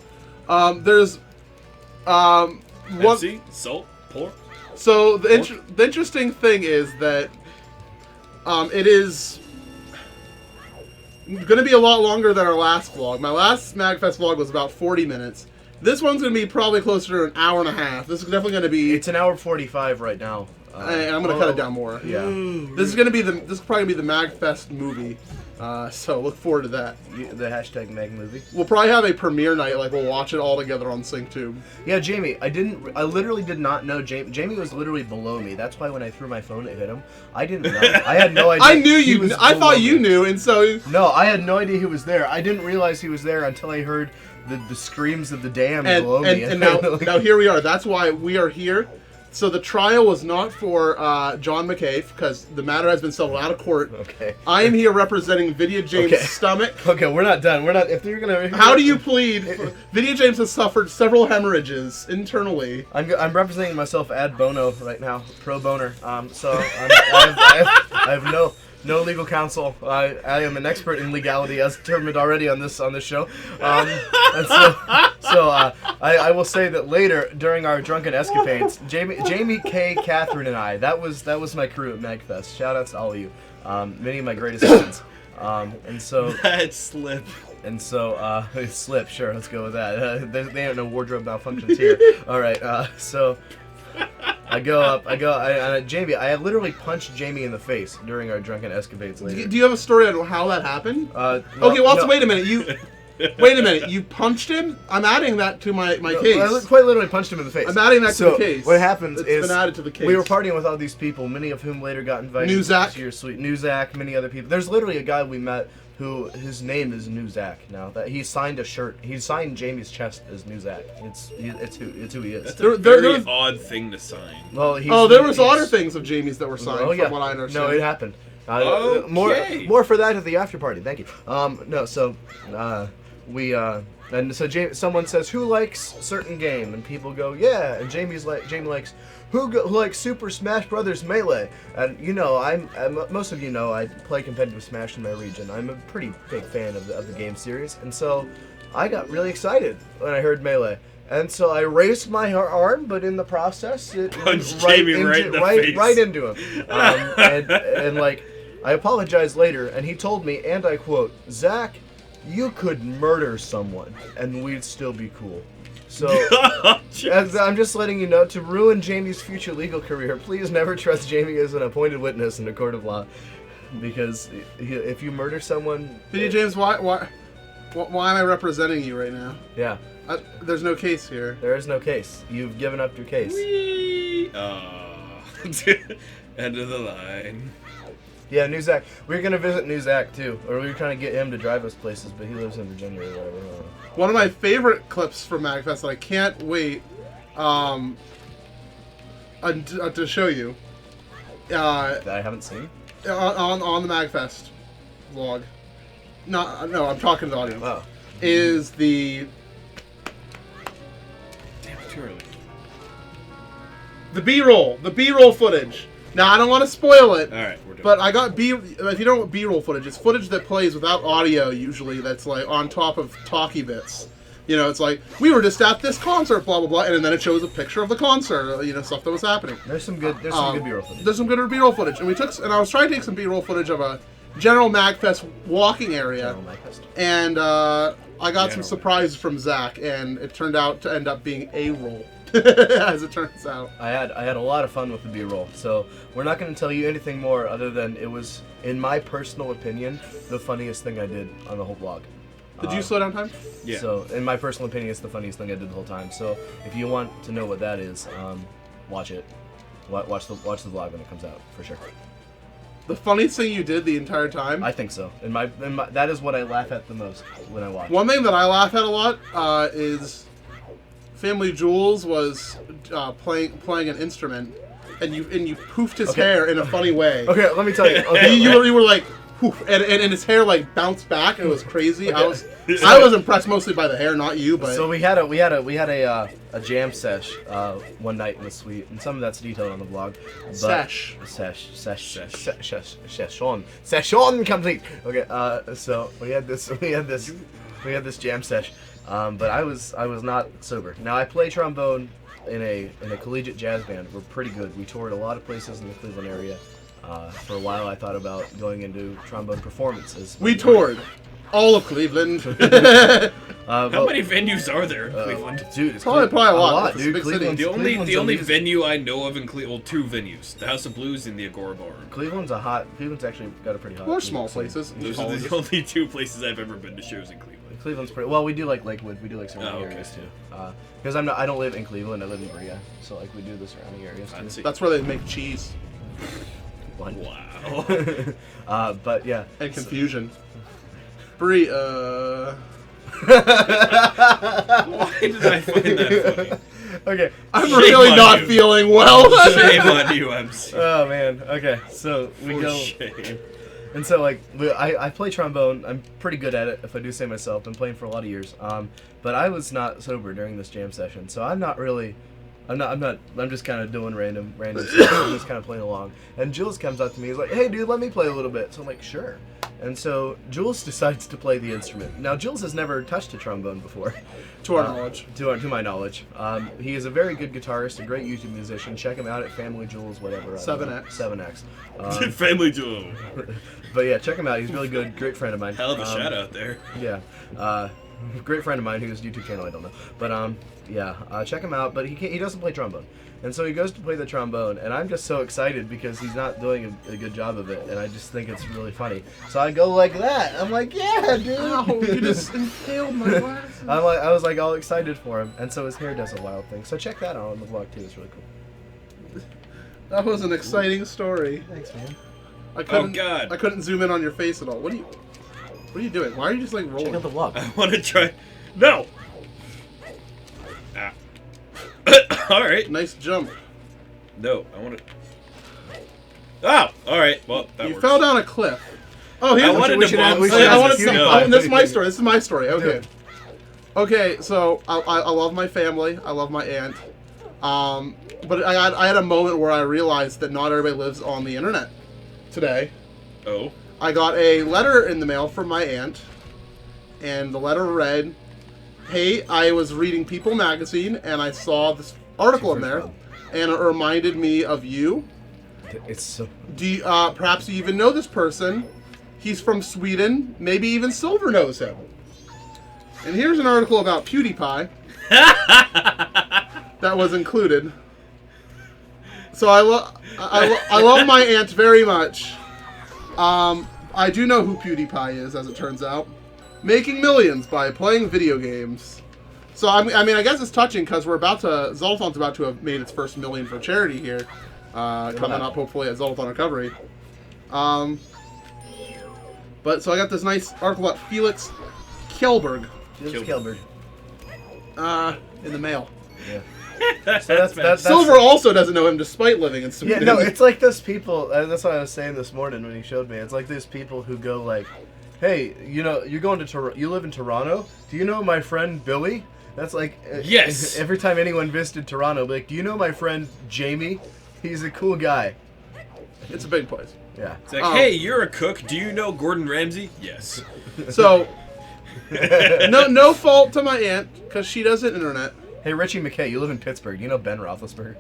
there's one. Pepsi, salt, pork. So the interesting thing is that it is going to be a lot longer than our last vlog. My last MagFest vlog was about 40 minutes. This one's going to be probably closer to an hour and a half. This is definitely going to be. It's an hour 45 right now. And I'm going to cut it down more. Yeah. This is going to be this is probably going to be the MagFest movie. So look forward to that. The hashtag Meg movie. We'll probably have a premiere night, like we'll watch it all together on SyncTube. Yeah, Jamie, I literally did not know Jamie was literally below me. That's why when I threw my phone, it hit him. I didn't know. I had no idea. I knew he you. was I thought below you me. knew, and so No, I had no idea he was there. I didn't realize he was there until I heard the screams of the dam below me. and now here we are. That's why we are here. So the trial was not for John McKay, because the matter has been settled out of court. Okay. I am here representing Video James' stomach. Okay, we're not done. We're not. If you're gonna. How do you plead? Video James has suffered several hemorrhages internally. I'm representing myself ad bono right now, pro boner. So I have no legal counsel. I am an expert in legality, as determined already on this show. And so I will say that later during our drunken escapades, Jamie K, Catherine, and I, that was my crew at MagFest. Shout outs to all of you, many of my greatest friends. And so That slip. And so, slip, sure, let's go with that. There ain't no wardrobe malfunctions here. All right, so I go up, Jamie, I literally punched Jamie in the face during our drunken escapades later. Do you have a story on how that happened? No, Okay, well, no. wait a minute. Wait a minute. You punched him? I'm adding that to my case. I quite literally punched him in the face. I'm adding that to the case. What happens It's is been added to the case. we were partying with all these people, many of whom later got invited Newzak. to your suite. Newzak, many other people. There's literally a guy we met who his name is Newzak now. That he signed a shirt. He signed Jamie's chest as Newzak. It's who he is. That's a very odd thing to sign. Well, there was other things of Jamie's that were signed, Oh, yeah. from what I understand. No, it happened. Okay. More for that at the after party. Thank you. And so someone says, who likes certain game? And people go, yeah. And Jamie likes, who likes Super Smash Brothers Melee? And most of you know I play competitive Smash in my region. I'm a pretty big fan of the game series. And so I got really excited when I heard Melee. And so I raised my arm, but in the process, it Punched went Jamie right in the face. right into him. And I apologized later, and he told me, and I quote, Zach, you could murder someone, and we'd still be cool. So, I'm just letting you know, to ruin Jamie's future legal career, please never trust Jamie as an appointed witness in a court of law. Because if you murder someone... Video James, why am I representing you right now? Yeah. There's no case here. There is no case. You've given up your case. End of the line. Yeah, Newzak. We were going to visit Newzak, too. Or we were trying to get him to drive us places, but he lives in Virginia or whatever. One of my favorite clips from MagFest that I can't wait to show you. That I haven't seen? On the MagFest vlog. No, I'm talking to the audience. Oh. Is the Too early. the B-roll footage. Now I don't want to spoil it. All right, we're doing. But I got if you don't know what B-roll footage, it's footage that plays without audio usually. That's like on top of talkie bits. It's like we were just at this concert, blah blah blah, and then it shows a picture of the concert. Stuff that was happening. There's some good B-roll footage. There's some good B-roll footage, and I was trying to take some B-roll footage of a general MagFest walking area, and I got some surprises from Zach, and it turned out to end up being A-roll. As it turns out, I had a lot of fun with the B-roll, so we're not going to tell you anything more other than it was, in my personal opinion, the funniest thing I did on the whole vlog. Did you slow down time? Yeah. So, in my personal opinion, it's the funniest thing I did the whole time. So, if you want to know what that is, watch it. Watch the vlog when it comes out for sure. The funniest thing you did the entire time? I think so. That is what I laugh at the most when I watch. One thing that I laugh at a lot is Family Jewels was playing an instrument, and you poofed his hair in a funny way. Okay, let me tell you. Okay, you were like, poof, and his hair like bounced back. It was crazy. Okay. I was impressed mostly by the hair, not you. But so we had a jam sesh one night in the suite, and some of that's detailed on the vlog. Session complete. Okay, so we had this jam sesh, but I was not sober. Now I play trombone in a collegiate jazz band. We're pretty good. We toured a lot of places in the Cleveland area. For a while, I thought about going into trombone performances. We toured all of Cleveland. How many venues are there in Cleveland? Dude, it's Probably a lot. It's a dude. big city. Cleveland's The only amazing. venue I know of in Cleveland, well, 2 venues: the House of Blues and the Agora Bar. Cleveland's actually got a pretty hot. Well, there's small music scene. places. Those are the only 2 places I've ever been to shows in Cleveland. Cleveland's pretty. Well, we do like Lakewood. We do like surrounding Oh, okay. areas too. Because I don't live in Cleveland. I live in Berea, so like we do the surrounding areas too. Fancy. That's where they make cheese One. Wow. But yeah. and confusion. Brie, Why did I find that funny? Okay. I'm Shame really on not you. feeling well. Shame on you, MC. Oh man. Okay. So we For go. shame. And so, like, I play trombone. I'm pretty good at it, if I do say myself. Been playing for a lot of years. But I was not sober during this jam session, so I'm just kind of doing random stuff. I'm just kind of playing along. And Jules comes up to me. He's like, "Hey, dude, let me play a little bit." So I'm like, "Sure." And so Jules decides to play the instrument. Now, Jules has never touched a trombone before. To our knowledge. To my knowledge. He is a very good guitarist, a great YouTube musician. Check him out at Family Jules, whatever. 7X. 7X. Family Jewel. But yeah, check him out. He's really good. Great friend of mine. Hell of a shout out there. Yeah. Great friend of mine whose YouTube channel I don't know. But yeah, check him out. But he doesn't play trombone. And so he goes to play the trombone, and I'm just so excited because he's not doing a good job of it, and I just think it's really funny. So I go like that. I'm like, yeah, dude. Ow, you just impaled my glasses. I was like all excited for him, and so his hair does a wild thing. So check that out on the vlog too. It's really cool. That was an exciting story. Thanks, man. God. I couldn't zoom in on your face at all. What are you doing? Why are you just like rolling? Check out the vlog. I want to try. No! Ah. Alright. Nice jump. No, I want to. Oh! Alright, well, that You works. fell down a cliff. Oh, here's I wanted to bomb we should I ask wanted if you some. know. This is my story. This is my story. Do Okay. it. Okay. So I love my family. I love my aunt. But I had a moment where I realized that not everybody lives on the internet today. Oh. I got a letter in the mail from my aunt, and the letter read, "Hey, I was reading People magazine, and I saw this article in there, and it reminded me of you. It's so. Do you, perhaps you even know this person? He's from Sweden. Maybe even Silver knows him." And here's an article about PewDiePie that was included. So I love my aunt very much. I do know who PewDiePie is, as it turns out. Making millions by playing video games. So I mean, I guess it's touching because Zeldathon's about to have made its first million for charity here, coming up hopefully at Zeldathon Recovery. But so I got this nice article about Felix Kjellberg Kjellberg. in the mail. Yeah. So that's Silver also doesn't know him despite living in Yeah, Sweden. no, it's like those people. That's what I was saying this morning when he showed me. It's like those people who go like, "Hey, you know, you're going to you live in Toronto. Do you know my friend Billy?" That's like Yes. Every time anyone visited Toronto, be like, "Do you know my friend Jamie? He's a cool guy." It's a big place. Yeah. It's like, hey, you're a cook. Do you know Gordon Ramsay? Yes. So no fault to my aunt because she doesn't internet. Hey, Richie McKay, you live in Pittsburgh. Do you know Ben Roethlisberger?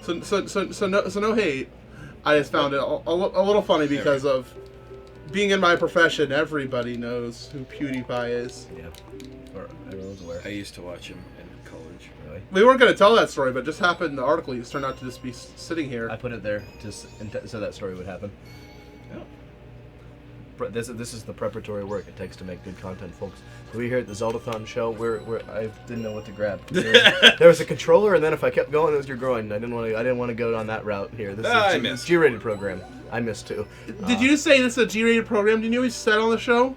So no hate. I just found it a little funny because of being in my profession. Everybody knows who PewDiePie is. Yeah. Or everyone's aware. I used to watch him in college. Really? We weren't going to tell that story, but it just happened. The article just turned out to just be sitting here. I put it there just so that story would happen. This is the preparatory work it takes to make good content, folks. We here at the Zeldathon show, I didn't know what to grab. There was a controller, and then if I kept going, it was your groin. I didn't want to go on that route here. This I is a missed. G-rated program. I missed too. Did you say this is a G-rated program? Did you know we said on the show?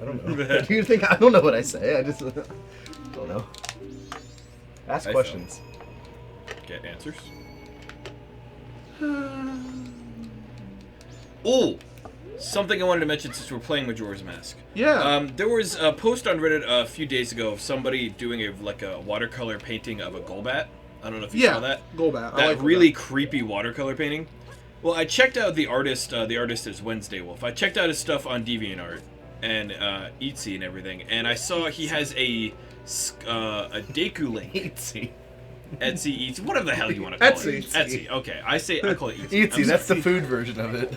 I don't know. Do you think I don't know what I say? I just don't know. Ask I questions. Get answers. Oh, something I wanted to mention since we're playing Majora's Mask. Yeah. There was a post on Reddit a few days ago of somebody doing a watercolor painting of a Golbat. I don't know if you saw that. Golbat. I That like really Golbat. creepy watercolor painting. Well, I checked out the artist. The artist is Wednesday Wolf. I checked out his stuff on DeviantArt and Etsy and everything, and I saw he has a Deku Link. Etsy. Etsy, Etsy, whatever the hell you want to call Etsy. it. Etsy. Okay, I call it Etsy. Etsy, that's the food version of it.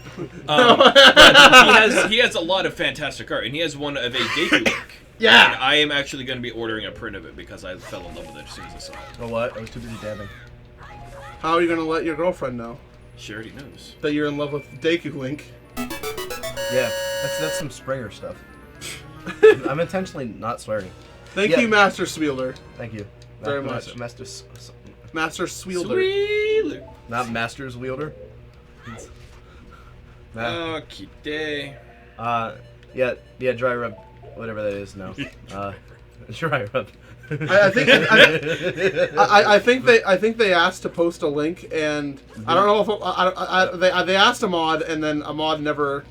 But he has a lot of fantastic art, and he has one of a Deku link. Yeah. And I am actually going to be ordering a print of it because I fell in love with it as soon as I saw it. Oh, what? I was too busy dabbing. How are you gonna let your girlfriend know She already knows. that you're in love with Deku Link? Yeah, that's some Springer stuff. I'm intentionally not swearing. Thank Yeah. you, Master Swielder. Thank you. Very Not much. Master Master Swielder. Sweet. Not Master's Wielder. Nah. Okay. Yeah, dry rub, whatever that is now. Dry rub. I think they asked to post a link, and I don't know if they asked a mod, and then a mod never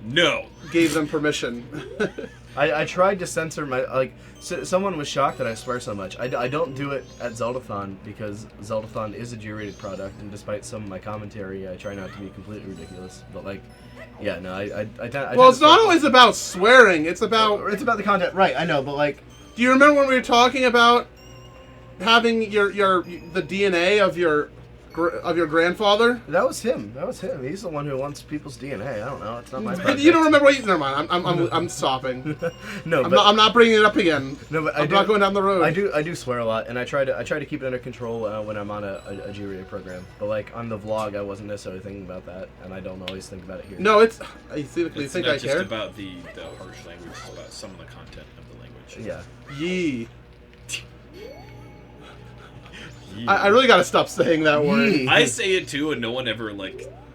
No. gave them permission. I tried to censor my someone was shocked that I swear so much. I don't do it at Zeldathon because Zeldathon is a G-rated product, and despite some of my commentary, I try not to be completely ridiculous. But yeah, no, I Well, it's not always about swearing. It's about the content, right? I know, but Do you remember when we were talking about having the DNA of your grandfather? that was him. He's the one who wants people's DNA. I don't know. It's not my project. You don't remember what? Never mind. I'm stopping. No, I'm not bringing it up again. No, but I'm not going down the road. I do swear a lot, and I try to keep it under control when I'm on a G-rated program. But on the vlog, I wasn't necessarily thinking about that, and I don't always think about it here. No, it's. You think It's I not just care? about the harsh language, it's about some of the content of the language. Yeah. Yee. I really gotta stop saying that word. Yee. I say it too, and no one ever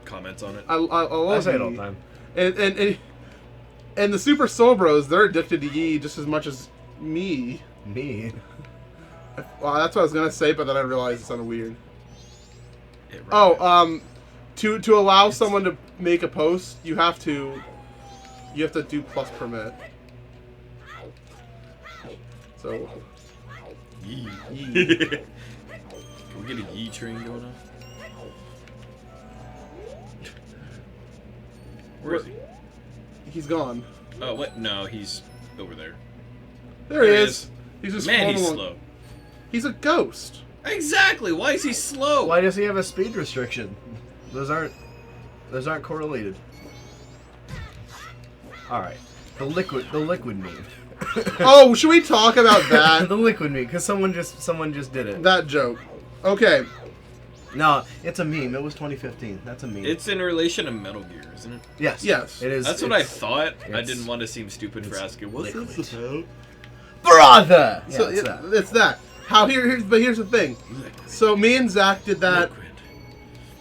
comments on it. I love I say it all yee. the time. And the Super Soul Bros, they're addicted to yee just as much as me. Me. Well, that's what I was gonna say, but then I realized it sounded weird. It rhymes. Oh, to allow someone to make a post, you have to do plus permit. So Yee. yee. Can we get a yee train going on? Where is he? He's gone. Oh, what? No, he's over there. There he There he is. is. He's just Man, following he's along. slow. He's a ghost. Exactly. Why is he slow? Why does he have a speed restriction? Those aren't correlated. All right. The liquid meme. Oh, should we talk about that? The liquid meme, because someone just did it. That joke. Okay. No, it's a meme. It was 2015. That's a meme. It's in relation to Metal Gear, isn't it? yes. Yes. It is. That's what I it's- thought. I it's- didn't want to seem stupid for asking. What's liquid. this about? Brother. Yeah, So it's that. it's that. But here's the thing. So me and Zach did that. Liquid.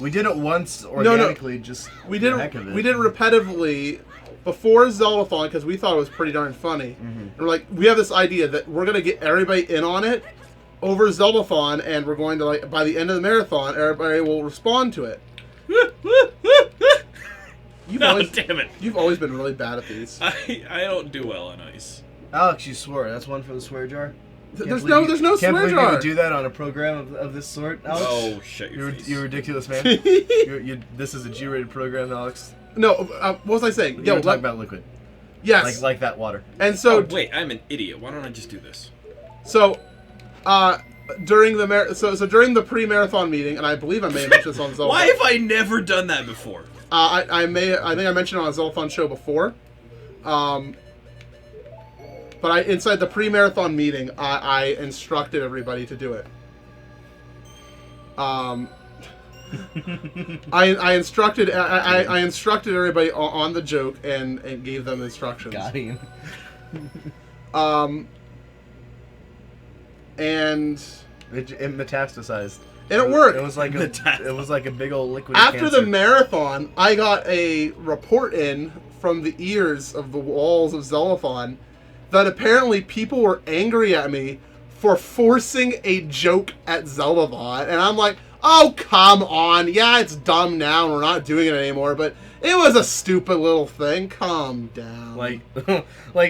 We did it once no. organically. Just We did for the heck of it. we did it repetitively before Zeldathon because we thought it was pretty darn funny. And we're like, we have this idea that we're gonna get everybody in on it over Zeldathon, and we're going to by the end of the marathon, everybody will respond to it. Damn it. You've always been really bad at these. I don't do well on ice. Alex, you swore. That's one for the swear jar. There's no Can't swear believe you jar. would do that on a program of this sort, Alex. Oh, shut your face. You're ridiculous, man. This is a G-rated program, Alex. No, what was I saying? You're talking about liquid, yes. like that water. And so Oh, wait, I'm an idiot. Why don't I just do this? So, during the during the pre-marathon meeting, and I believe I may have mentioned this on Zeldathon. Why have I never done that before? I think I mentioned it on a Zeldathon show before. But inside the pre-marathon meeting, I instructed everybody to do it. I instructed everybody on the joke and gave them instructions. Got him. And It metastasized. And it worked. It was like a big old liquid. after cancer. the marathon, I got a report in from the ears of the walls of Zeldathon that apparently people were angry at me for forcing a joke at Zeldathon. And I'm like, oh, come on. Yeah, it's dumb now and we're not doing it anymore, but it was a stupid little thing. Calm down. like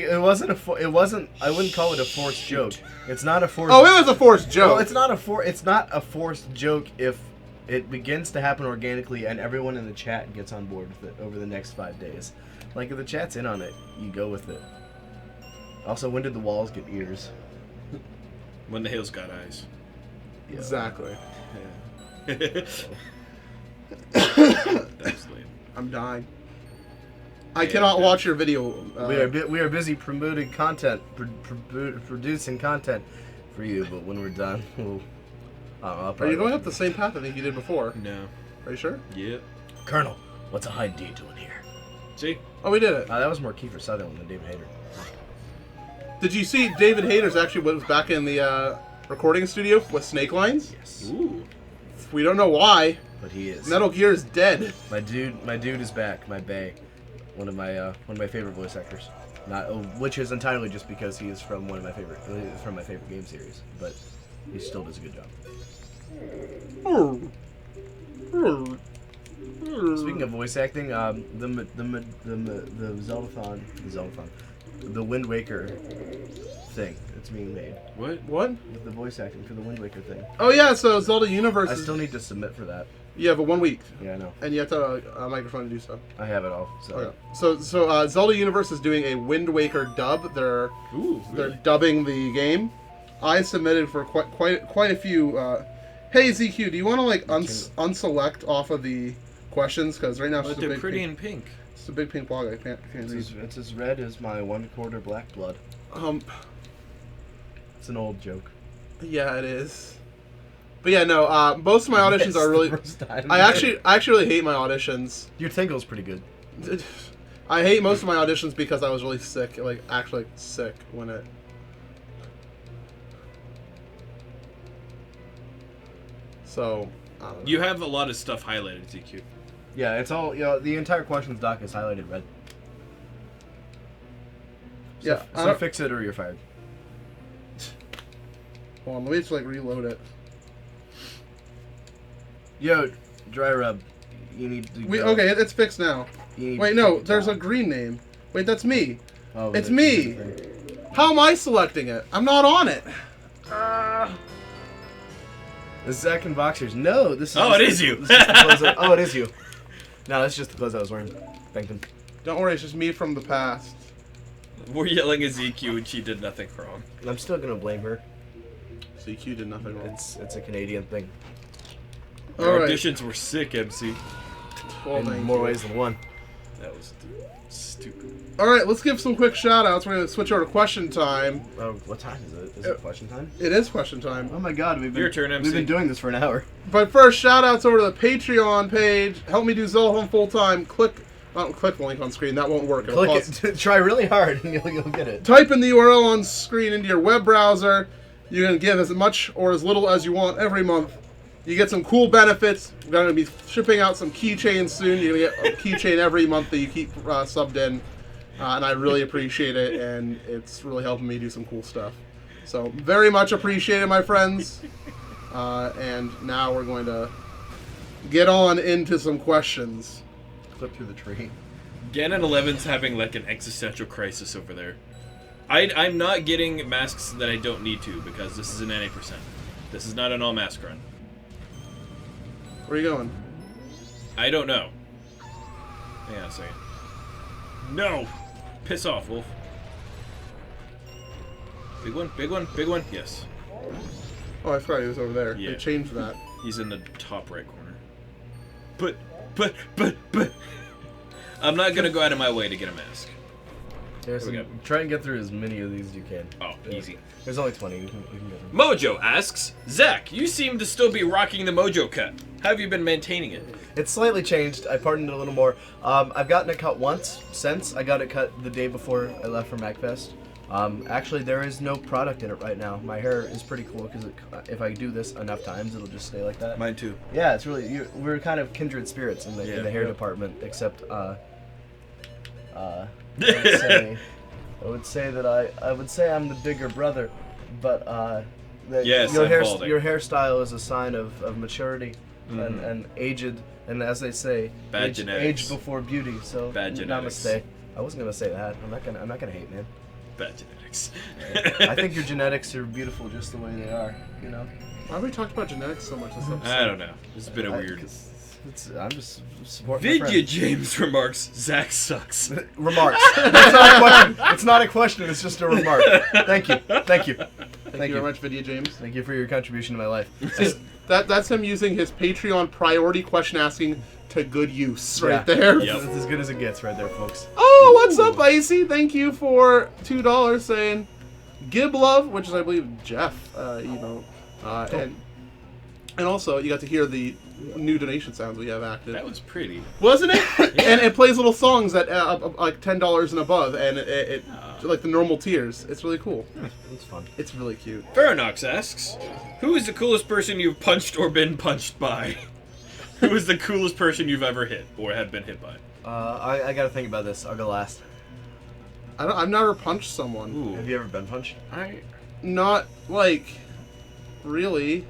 it wasn't I wouldn't call it a forced joke. It's not a forced. Oh, it was a forced joke. Well, it's not a forced joke if it begins to happen organically and everyone in the chat gets on board with it over the next 5 days. Like, if the chat's in on it, you go with it. Also, when did the walls get ears? When the hills got eyes. Exactly. That's lame. I'm dying. I Yeah, cannot yeah. watch your video. We are busy promoting content, producing content for you. But when we're done, we'll. I'll Are probably you going up the same path I think you did before? No. Are you sure? Yep. Colonel, what's a high D doing here? See? Oh, we did it. That was more Kiefer Sutherland than David Hayter. Did you see David Hayter's actually was back in the recording studio with Snake Lines? Yes. Ooh. We don't know why. But he is. Metal Gear is dead. My dude is back. My bae, one of my favorite voice actors. Which is entirely just because he is from my favorite game series. But he still does a good job. Speaking of voice acting, the Zeldathon, the Wind Waker thing that's being made. What? What? With the voice acting for the Wind Waker thing. Oh yeah, so Zelda Universe I is... still need to submit for that. You have a 1 week, Yeah, I know. and you have to have a microphone to do so. I have it all. So. Okay. So Zelda Universe is doing a Wind Waker dub. They're Ooh. they're Really? dubbing the game. I submitted for quite a few. Hey ZQ, do you want to like unselect off of the questions? Because right now it's But just a they're big pretty pink, in pink. it's a big pink blog. I can't read. It's as red as my 1/4 black blood. It's an old joke. Yeah, it is. But yeah, no. Most of my auditions are really. I actually really hate my auditions. Your tingle's pretty good. I hate most of my auditions because I was really sick, like actually sick when it. So. I don't know. You have a lot of stuff highlighted, ZQ. Yeah, it's all. The entire questions doc is highlighted red. So, Yeah, I So don't- fix it or you're fired. Hold on, let me just like reload it. Yo, dry rub. You need to. go. Okay, it's fixed now. You need Wait, to no, take it there's a down. green name. Wait, that's me. Oh, it's the- me. the thing. How am I selecting it? I'm not on it. The Zach and Boxers. No, this is. Oh, just it is you. this is the clothes oh, it is you. No, that's just the clothes I was wearing. Thank them. Don't worry, it's just me from the past. We're yelling at ZQ and she did nothing wrong. I'm still gonna blame her. CQ did nothing wrong. It's a Canadian thing. Your All right. auditions were sick, MC. Well, In thank more you. ways than one. That was stupid. All right, let's give some quick shout outs. We're going to switch over to question time. Oh, what time is it? Is it question time? It is question time. Oh my God, we've been Your turn, MC. We've been doing this for an hour. But first, shout outs over to the Patreon page. Help me do Zeldathon full time. Click the link on screen. That won't work. It'll Click cost- it. Try really hard and you'll get it. Type in the URL on screen into your web browser. You can give as much or as little as you want every month. You get some cool benefits. We're going to be shipping out some keychains soon. You're going to get a keychain every month that you keep subbed in. And I really appreciate it, and it's really helping me do some cool stuff. So, very much appreciated, my friends. And now we're going to get on into some questions. Clip through the tree. Ganon 11's having like an existential crisis over there. I'm not getting masks that I don't need to because this is an NA%. This is not an all mask run. Where are you going? I don't know. Hang on a second. No! Piss off, Wolf. Big one, big one, big one. Yes. Oh, I forgot he was over there. Yeah. They changed that. He's in the top right corner. But. I'm not gonna go out of my way to get a mask. Harrison, Here we go. try and get through as many of these as you can. Oh, easy. There's only 20. You can get them. Mojo asks, Zach, you seem to still be rocking the Mojo cut. How have you been maintaining it? It's slightly changed. I pardoned it a little more. I've gotten it cut once since. I got it cut the day before I left for MacFest. Actually, there is no product in it right now. My hair is pretty cool because if I do this enough times, it'll just stay like that. Mine too. Yeah, it's really we're kind of kindred spirits in the hair Yeah. department, except I would say I'm the bigger brother, but Yes, your I'm balding. your hairstyle is a sign of maturity and aged, and as they say, Bad age genetics. before beauty. So Bad genetics. namaste. I wasn't gonna say that. I'm not gonna hate, man. Bad genetics. I think your genetics are beautiful just the way they are. You know. Why have we talked about genetics so much this episode? I don't know. This has been a weird. I'm just supporting my Vidya friend. James remarks, Zach sucks. Remarks. It's not a question. It's not a question. It's just a remark. Thank you. Thank you very much, Video James. Thank you for your contribution to my life. That's him using his Patreon priority question asking to good use right Yeah. there. Yep. That's as good as it gets right there, folks. Oh, what's up, Icy? Thank you for $2 saying Gib Love, which is, I believe, Jeff, and also you got to hear the new donation sounds we have active. That was pretty. Wasn't it? And it plays little songs at like $10 and above, and it like the normal tiers. It's really cool. It's fun. It's really cute. Faranox asks, who is the coolest person you've punched or been punched by? Who is the coolest person you've ever hit or have been hit by? I gotta think about this. I'll go last. I've never punched someone. Ooh. Have you ever been punched? Not like really.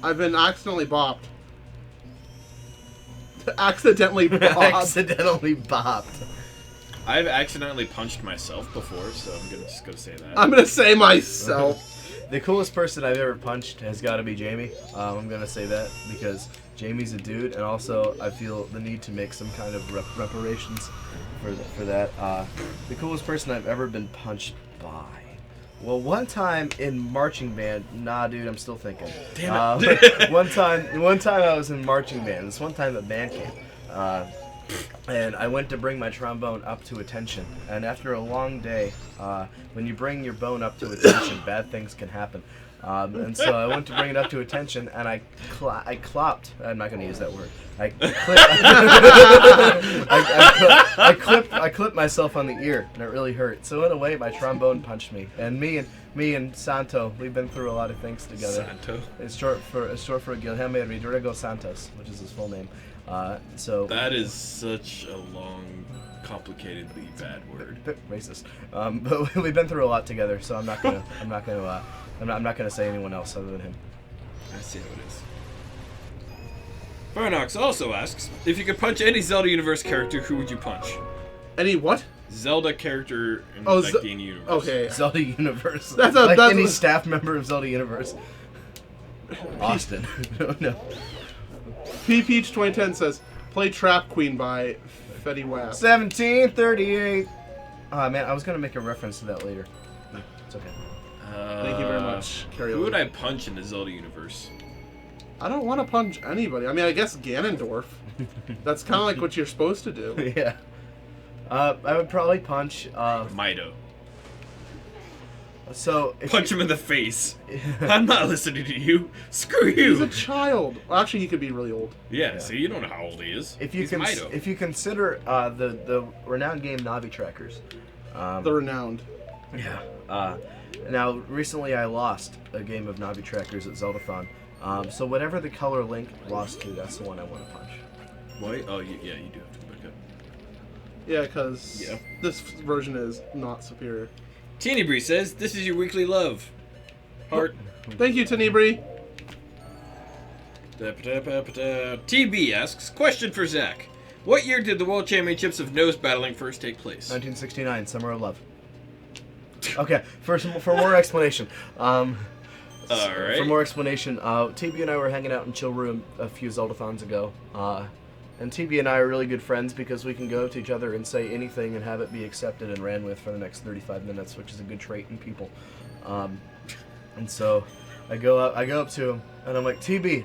I've been accidentally bopped. Accidentally bopped. Accidentally bopped. I've accidentally punched myself before, so I'm just gonna say that. I'm gonna say myself. The coolest person I've ever punched has got to be Jamie. I'm gonna say that because Jamie's a dude, and also I feel the need to make some kind of reparations for that. The coolest person I've ever been punched by. Well, one time in marching band. Nah, dude, I'm still thinking. Damn it. one time I was in marching band. This one time at band camp. And I went to bring my trombone up to attention. And after a long day, when you bring your bone up to attention, bad things can happen. And so I went to bring it up to attention, and I clopped. I'm not going to use that word. I clipped myself on the ear, and it really hurt. So in a way, my trombone punched me. And me and Santo, we've been through a lot of things together. Santo. It's short for Guilherme Rodrigo Santos, which is his full name. So That is such a long, complicatedly bad word. Racist. But we've been through a lot together, so I'm not gonna say anyone else other than him. I see how it is. Faranox also asks, if you could punch any Zelda universe character, who would you punch? Any what? Zelda character in Oh, the game universe. Okay. Zelda Universe. That's any staff member of Zelda Universe. Austin. No. P Peach 2010 says, play Trap Queen by Fetty Wap. 1738. Oh man, I was gonna make a reference to that later. It's okay. Thank you very much. Carry Who on. would I punch in the Zelda universe? I don't want to punch anybody. I mean, I guess Ganondorf. That's kind of like what you're supposed to do. Yeah. I would probably punch. Mido. So if Punch him in the face. I'm not listening to you. Screw you. He's a child. Well, actually, he could be really old. Yeah, see, you don't know how old he is. If you He's Mido. if you consider the renowned game Navi Trackers. The renowned. Yeah. Now recently I lost a game of Navi Trackers at Zeldathon. So whatever the color Link lost to, that's the one I want to punch. What? Oh, yeah, you do have to. Okay. Yeah, because Yeah. this version is not superior. Teeny Bree says, this is your weekly love. Heart. Thank you, Tenebri. TB asks, question for Zach. What year did the World Championships of Nose Battling first take place? 1969, Summer of Love. Okay, for more explanation. Alright. For more explanation, TB and I were hanging out in Chill Room a few Zeldathons ago. And TB and I are really good friends because we can go up to each other and say anything and have it be accepted and ran with for the next 35 minutes, which is a good trait in people. And so I go up to him and I'm like, TB,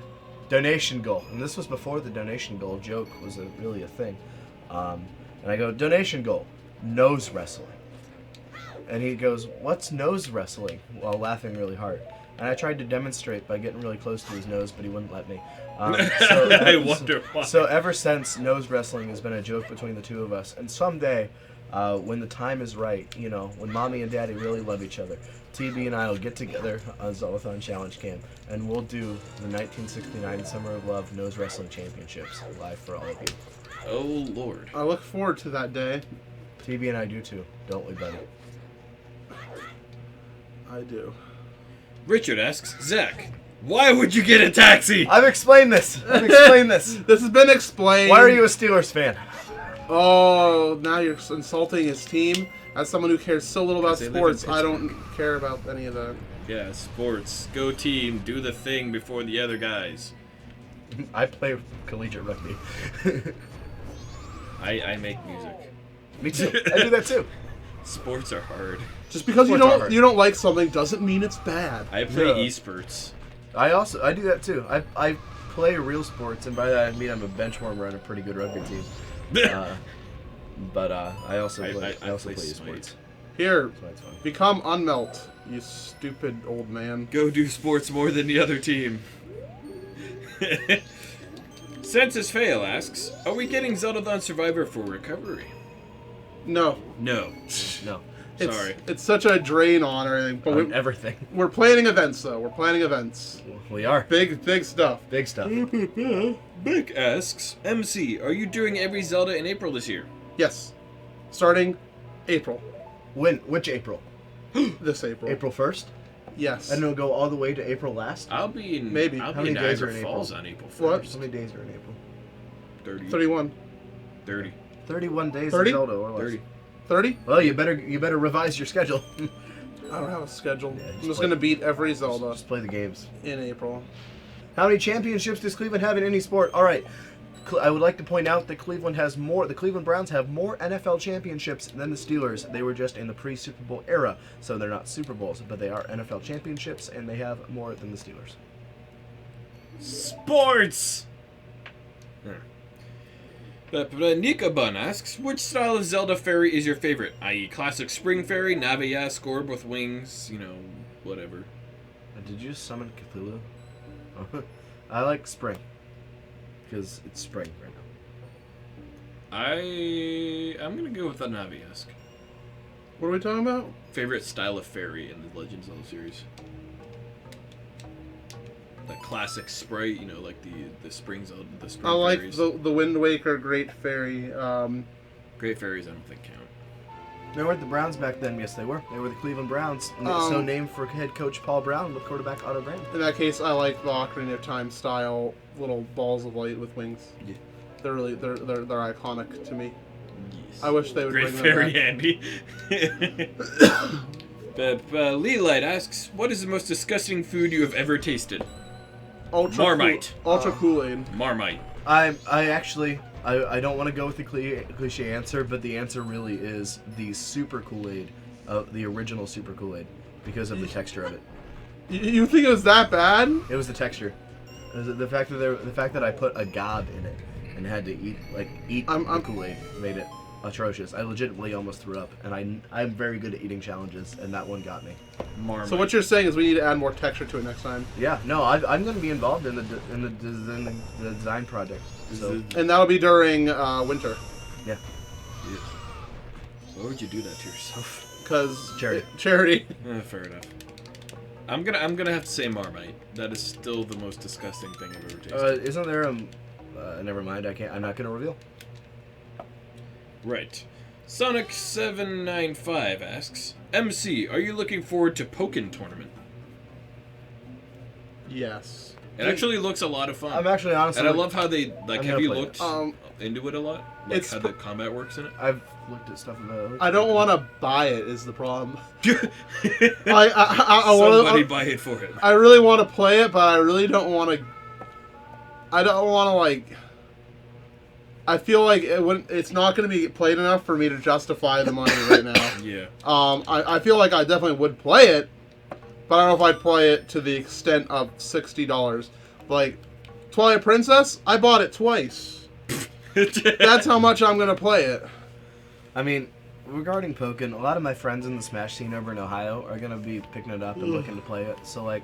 donation goal. And this was before the donation goal joke was really a thing. And I go, donation goal, nose wrestling. And he goes, what's nose wrestling? While laughing really hard. And I tried to demonstrate by getting really close to his nose, but he wouldn't let me. I wonder why. So ever since, nose wrestling has been a joke between the two of us. And someday, when the time is right, you know, when Mommy and Daddy really love each other, TB and I will get together on Zeldathon Challenge Camp, and we'll do the 1969 Summer of Love Nose Wrestling Championships live for all of you. Oh, Lord. I look forward to that day. TB and I do too, don't we, buddy? I do. Richard asks, Zach, why would you get a taxi? I've explained this. This has been explained. Why are you a Steelers fan? Oh, now you're insulting his team. As someone who cares so little about Because they live in sports, I don't care about any of that. Yeah, sports. Go team. Do the thing before the other guys. I play collegiate rugby. I make music. Me too. I do that too. Sports are hard. Just because Sports are hard. you don't like something doesn't mean it's bad. I play Yeah. esports. I do that too. I play real sports, and by that I mean I'm a bench warmer on a pretty good rugby team. But I also play Smite. esports. Here, Smite's fun. become unmelt, you stupid old man. Go do sports more than the other team. Census Fail asks, are we getting Zeldathon Survivor for recovery? No. No. No, Sorry. It's such a drain on everything. But on everything. we're planning events, though. We're planning events. We are Big stuff. big stuff. Beck asks, MC, are you doing every Zelda in April this year? Yes. Starting April. Which April? This April. April 1st? Yes. And it'll go all the way to April last? I'll be in Maybe. I'll How be in many days Niagara are in April? Falls on April 1st. What? How many days are in April? 30. 31. 30. 31 days 30? of Zelda or less. 30. 30? Well, you better revise your schedule. I don't have a schedule. Yeah, I'm just just play- going to beat every Zelda Just play the games. in April. How many championships does Cleveland have in any sport? All right. I would like to point out that the Cleveland Browns have more NFL championships than the Steelers. They were just in the pre-Super Bowl era, so they're not Super Bowls, but they are NFL championships, and they have more than the Steelers. Sports! Nika Bun asks, which style of Zelda fairy is your favorite? I.e. classic spring fairy, Navias, orb with wings, whatever. Did you summon Cthulhu? I like spring. Because it's spring right now. I'm gonna go with the Naviesque. What are we talking about? Favorite style of fairy in the Legend of Zelda series. The classic sprite, like the spring Zelda, the spring I like fairies. the Wind Waker Great Fairy. Great fairies I don't think count. They weren't the Browns back then. Yes, they were. They were the Cleveland Browns. So named for head coach Paul Brown with quarterback Otto Graham. In that case, I like the Ocarina of Time style little balls of light with wings. Yeah. They're iconic to me. Yes. I wish they would Great bring fairy them Andy. Leelight asks, what is the most disgusting food you have ever tasted? back. Ultra Marmite. Ultra Kool-Aid. Marmite. I don't want to go with the cliche answer, but the answer really is the Super Kool-Aid, the original Super Kool-Aid, because of the texture of it. You think it was that bad? It was the texture. It was the fact that I put a gob in it and had to eat the Kool-Aid made it atrocious. I legitimately almost threw up, and I'm very good at eating challenges, and that one got me. Marmite. So what you're saying is we need to add more texture to it next time, Yeah, no, I'm going to be involved in the design project. So and that'll be during winter, yeah, Why would you do that to yourself? because Charity. Charity. Fair enough. I'm gonna have to say Marmite. That is still the most disgusting thing I've ever tasted. isn't there never mind. I'm not going to reveal. Right. Sonic795 asks, MC, are you looking forward to Pokken Tournament? Yes. It actually looks a lot of fun. I'm actually honestly. and I love how they I'm have gonna you play looked into it a lot? Like it's how the combat works in it? I've looked at stuff about it. I don't want to buy it. Is the problem? Somebody buy it for him. I really want to play it, but I really don't want to. I don't want to like. I feel like it's not going to be played enough for me to justify the money right now. Yeah. I feel like I definitely would play it, but I don't know if I'd play it to the extent of $60. Like Twilight Princess, I bought it twice. That's how much I'm going to play it. I mean, regarding Pokken, a lot of my friends in the Smash scene over in Ohio are gonna be picking it up and looking to play it. So like,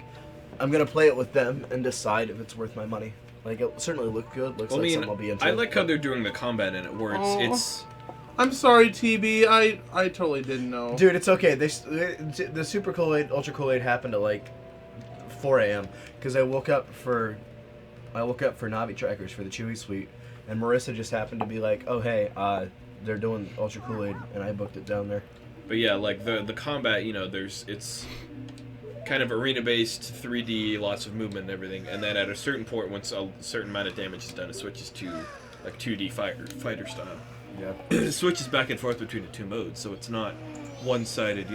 I'm gonna play it with them and decide if it's worth my money. Like, it certainly look good. Looks like something I'll be into. I like how they're doing the combat in it, where it's I'm sorry, TB. I totally didn't know. Dude, it's okay. The Super Kool-Aid, Ultra Kool-Aid happened at like 4 a.m. because I woke up for Navi trackers for the Chewy Suite, and Marissa just happened to be like, "Oh hey, they're doing Ultra Kool-Aid," and I booked it down there. But yeah, like the combat, it's kind of arena-based, 3D, lots of movement and everything, and then at a certain point, once a certain amount of damage is done, it switches to like 2D fighter style. Yeah. It switches back and forth between the two modes, so it's not one-sided.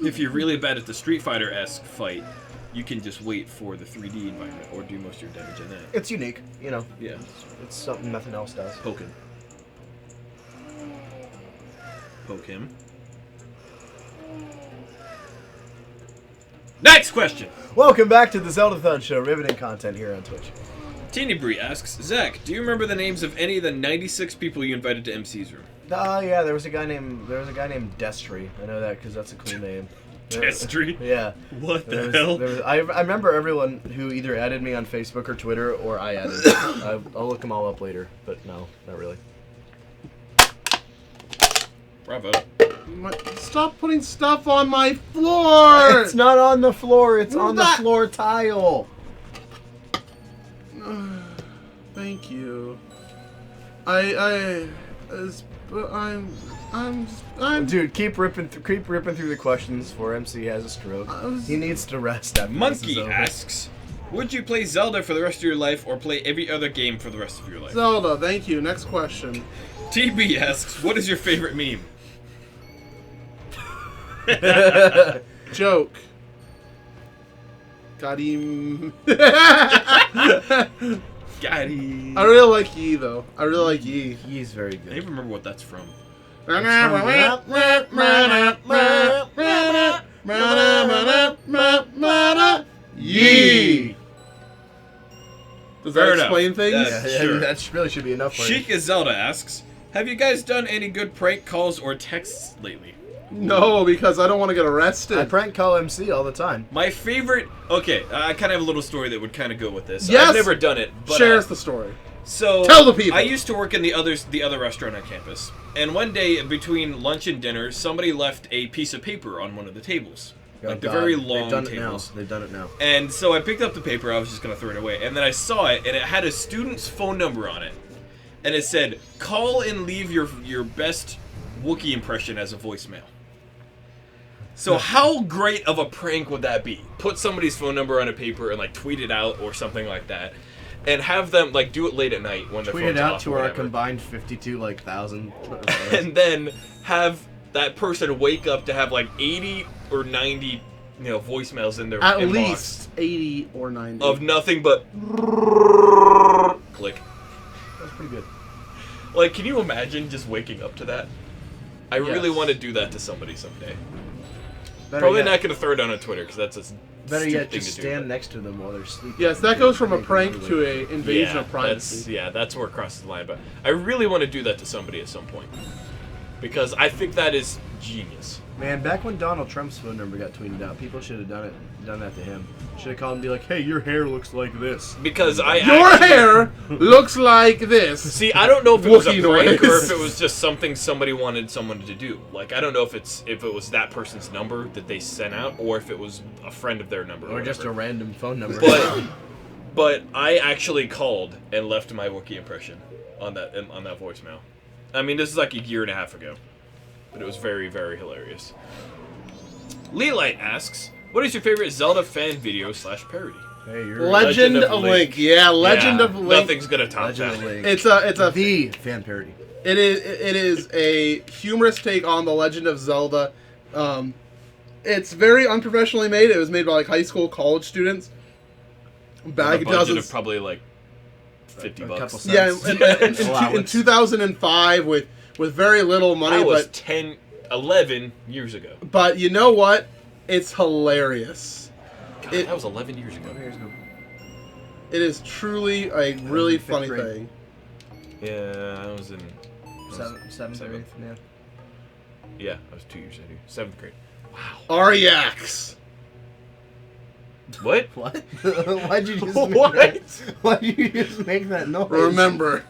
If you're really bad at the Street Fighter-esque fight, you can just wait for the 3D environment or do most of your damage in that. It's unique, Yeah. It's something nothing else does. Poke him. Poke him. Next question. Welcome back to the Zeldathon show, riveting content here on Twitch. Teeny Bree asks, Zach, do you remember the names of any of the 96 people you invited to MC's room? Yeah, there was a guy named Destry. I know that because that's a cool name. Destry? Yeah. What the hell? I remember everyone who either added me on Facebook or Twitter, or I added. I'll look them all up later, but no, not really. Bravo. Stop putting stuff on my floor! It's not on the floor. It's on the That- floor tile. Thank you. I'm Dude, keep ripping through the questions before MC has a stroke. He needs to rest after this Monkey is over. asks, would you play Zelda for the rest of your life or play every other game for the rest of your life? Zelda. Thank you. Next question. TB asks, what is your favorite meme? Joke. Got him. Got it. I really like Yi though. I really like Yi. He's very I don't good. even remember what that's from. Yi. Does Fair that enough. explain things? Yeah. Sure. That really should be enough for you. Sheikah Zelda asks, have you guys done any good prank calls or texts lately? No, because I don't want to get I arrested. prank call MC all the time. My favorite... Okay, I kind of have a little story that would kind of go with this. Yes! I've never done it, but... Share us the story. So Tell the people. I used to work in the other restaurant on campus, and one day between lunch and dinner, somebody left a piece of paper on one of the tables, like the very long tables. They've done it now. And so I picked up the paper. I was just gonna throw it away, and then I saw it, and it had a student's phone number on it, and it said, "Call and leave your best Wookiee impression as a voicemail." So how great of a prank would that be? Put somebody's phone number on a paper and like tweet it out or something like that. And have them like do it late at night when the Tweet phone's it out off to or our whatever. combined 52,000. And then have that person wake up to have like 80 or 90, voicemails in their At inbox least 80 or 90. of nothing but click. That's pretty good. Like, can you imagine just waking up to that? I really Yes. want to do that to somebody someday. Better Probably yet, not gonna throw it on Twitter because that's a Better stupid yet, thing just to do. stand next to them while they're sleeping. Yes, that goes from a prank to a invasion of privacy. That's where it crosses the line. But I really want to do that to somebody at some point because I think that is genius. Man, back when Donald Trump's phone number got tweeted out, people should have done that to him. Should have called and be like, "Hey, your hair looks like this." Because I Your actually- hair looks like this. See, I don't know if it was a Wookiee prank or noise. if it was just something somebody wanted someone to do. Like, I don't know if it was that person's number that they sent out or if it was a friend of their number. Or just a whatever. random phone number. But I actually called and left my Wookiee impression on that voicemail. I mean, this is like a year and a half ago, but it was very, very hilarious. Leelight asks, "What is your favorite Zelda fan video / parody?" Hey, you're Legend of Link. Yeah, Legend Yeah, of Link. Nothing's gonna top Legend that. of Link. It's a the fan parody. It is a humorous take on the Legend of Zelda. It's very unprofessionally made. It was made by like high school, college students. Back A in budget of probably like $50. couple cents. yeah, in Allowance. 2005 with very little money, That was but 11 years ago. but you know what? It's hilarious. God, It- that was 11 years ago. It is truly a really fifth funny grade. thing. Yeah, I was in. Seventh grade. Yeah. Yeah, I was 2 years into 7th grade. Ariax. What? What? Why'd you just What? Why'd you just make that noise? Remember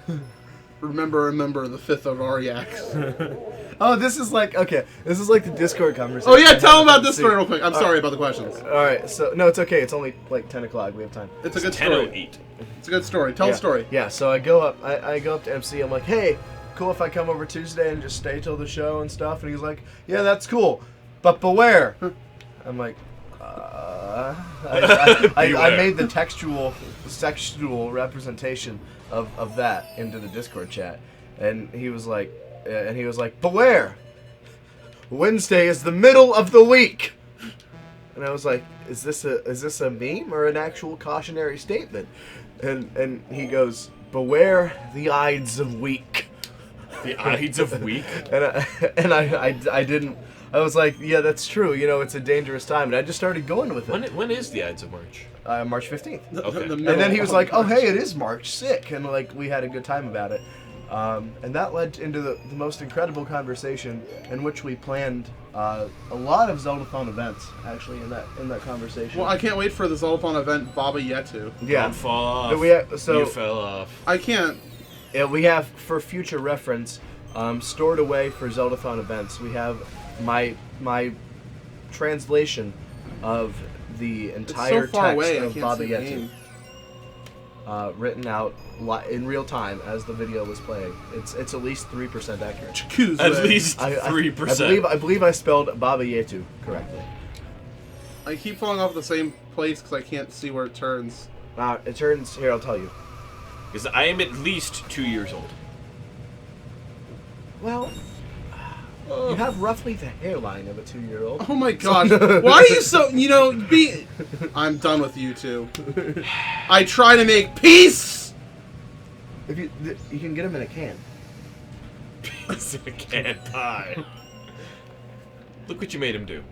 the 5th of Ariax. Oh, this is like the Discord conversation. Oh yeah, tell them about Let's this see. story real quick. I'm sorry about the questions. All right, so no, it's okay. It's only like 10 o'clock. We have time. It's a good story. 10:08. It's a good story. Tell the story. Yeah, so I go up to MC. I'm like, hey, cool if I come over Tuesday and just stay till the show and stuff. And he's like, yeah, that's cool, but beware. I'm like, I made the textual representation of that into the Discord chat, and he was like, beware. Wednesday is the middle of the week. And I was like, is this a meme or an actual cautionary statement? And he goes, beware the Ides of Week. The Ides of Week? And I I was like, yeah, that's true. You know, it's a dangerous time, and I just started going with it. When is the Ides of March? March 15th. Okay. The And then he was middle like, of oh, hey, it is March, sick. And, like, we had a good time about it. And that led into the most incredible conversation in which we planned a lot of Zeldathon events, actually, in that conversation. Well, I can't wait for the Zeldathon event, Baba Yetu. yeah. Don't fall off. But we have, so You fell off. I can't. yeah, we have, for future reference, stored away for Zeldathon events, we have my translation of the It's entire so far text away, I of can't Baba see the Yetu. game. Written out in real time as the video was playing. It's at least 3% accurate. Chikuze. At least I 3%. believe I spelled Baba Yetu correctly. I keep falling off the same place because I can't see where it turns. It turns here. I'll tell you. Because I am at least 2 years old. Well, you have roughly the hairline of a 2-year-old. Oh my gosh. Why are you so, I'm done with you two. I try to make peace! If you can get them in a can. Piece of canned pie. Look what you made him do.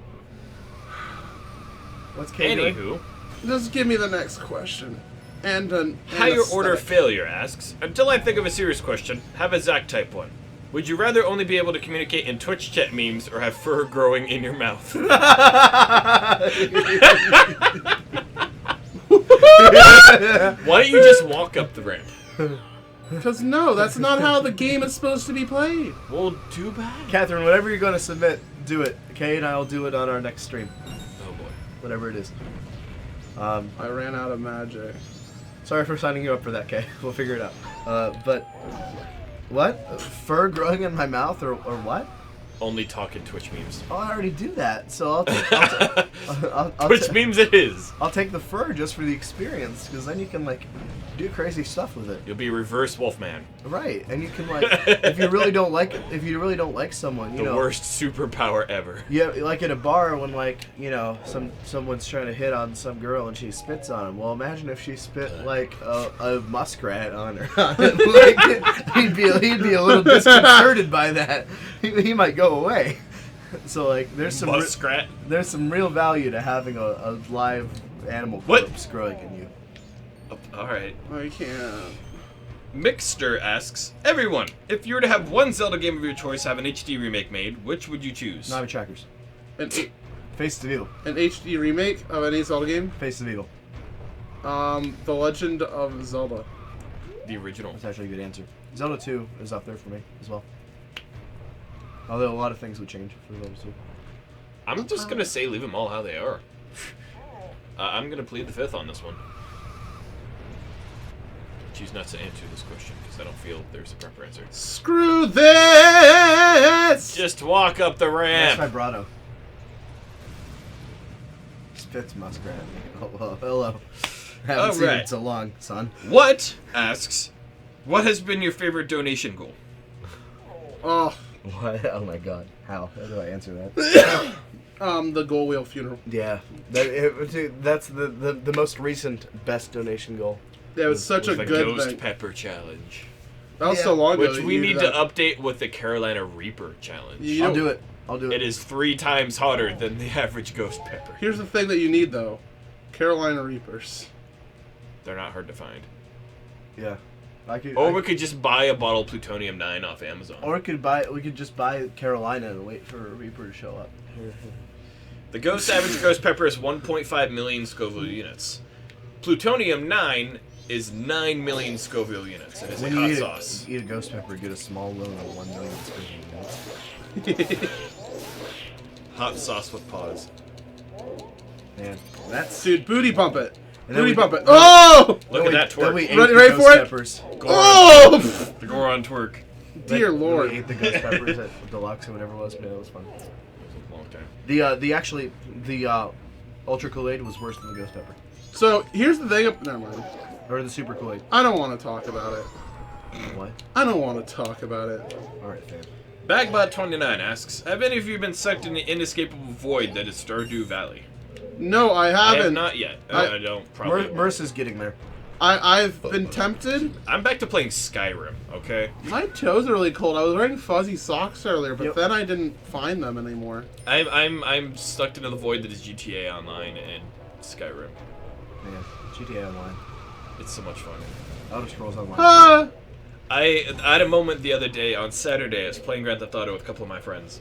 What's Kay doing? Anywho, Just give me the next question. And higher order aesthetic. failure asks, until I think of a serious question, have a Zach type one. Would you rather only be able to communicate in Twitch chat memes or have fur growing in your mouth? Why don't you just walk up the ramp? Because no, that's not how the game is supposed to be played. Well, too bad. Catherine, whatever you're going to submit, do it. Kay and I will do it on our next stream. Oh boy. Whatever it is. I ran out of magic. Sorry for signing you up for that, Kay. We'll figure it out. But what? Fur growing in my mouth or what? Only talk in Twitch memes. Oh, I already do that, so I'll Twitch memes it is. I'll take the fur just for the experience, because then you can like do crazy stuff with it. You'll be reverse Wolfman. Right, and you can like if you really don't like someone, you The know, worst superpower ever. yeah, like at a bar when like someone's trying to hit on some girl and she spits on him. Well, imagine if she spit like a muskrat on her. Like, he'd be a little disconcerted by that. He might go away. So like there's some Muskrat. there's some real value to having a live animal What? corpse growing in you. Alright. I can't. Mixter asks, everyone, if you were to have one Zelda game of your choice have an HD remake made, which would you choose? Navi Trackers. An Face of Evil. HD remake of any Zelda game? Face of Evil. The Legend of Zelda. The original. That's actually a good answer. Zelda 2 is up there for me as well. Although a lot of things would change for Zelda 2. I'm just gonna say leave them all how they are. I'm gonna plead the fifth on this one. Choose not to answer this question because I don't feel there's a proper answer. Screw this! Just walk up the That's ramp. vibrato. Spits muskrat. Oh, well, hello. Haven't seen Alright. it so long, son. What asks, what has been your favorite donation goal? Oh, What? Oh my god. How do I answer that? the Gold Wheel funeral. Yeah. That's the most recent best donation goal. That was such a the good Ghost thing. Pepper Challenge. That was Yeah. so long ago. Which that we you need did to that. update with the Carolina Reaper Challenge. You I'll know- do it. I'll do it. It is 3 times hotter than the average Ghost Pepper. Here's the thing that you need though: Carolina Reapers. They're not hard to find. Yeah. Or we could just buy a bottle of Plutonium 9 off Amazon. we could just buy Carolina and wait for a Reaper to show up. The average Ghost Pepper is 1.5 million Scoville units. Plutonium 9 is 9 million Scoville units. It is When a you hot eat sauce. eat a ghost pepper, get a small loan of 1 million Scoville. Hot sauce with paws. Man, that's Dude, booty pump it. And then Booty we- pump it. Oh! Look at that Then we twerk. ate Ready- the ready ghost for it? peppers. Oh! The Goron twerk. Dear Then Lord. we ate the ghost peppers at Deluxe or whatever it was. Man, it was fun. It was a long time. The Ultra Kool-Aid was worse than the ghost pepper. So here's the thing. Never mind. Or the Super Kool-Aid. I don't want to talk about it. What? I don't want to talk about it. Alright, fam. Bagbot29 asks, have any of you been sucked in the inescapable void that is Stardew Valley? No, I I have haven't. not yet. I- I don't probably. Merce is getting there. I've been tempted. I'm back to playing Skyrim. Okay. My toes are really cold. I was wearing fuzzy socks earlier, but Yep. then I didn't find them anymore. I'm stuck into the void that is GTA Online and Skyrim. Man, GTA Online. It's so much fun. Elder Scrolls Online. Ah! I had a moment the other day on Saturday. I was playing Grand Theft Auto with a couple of my friends,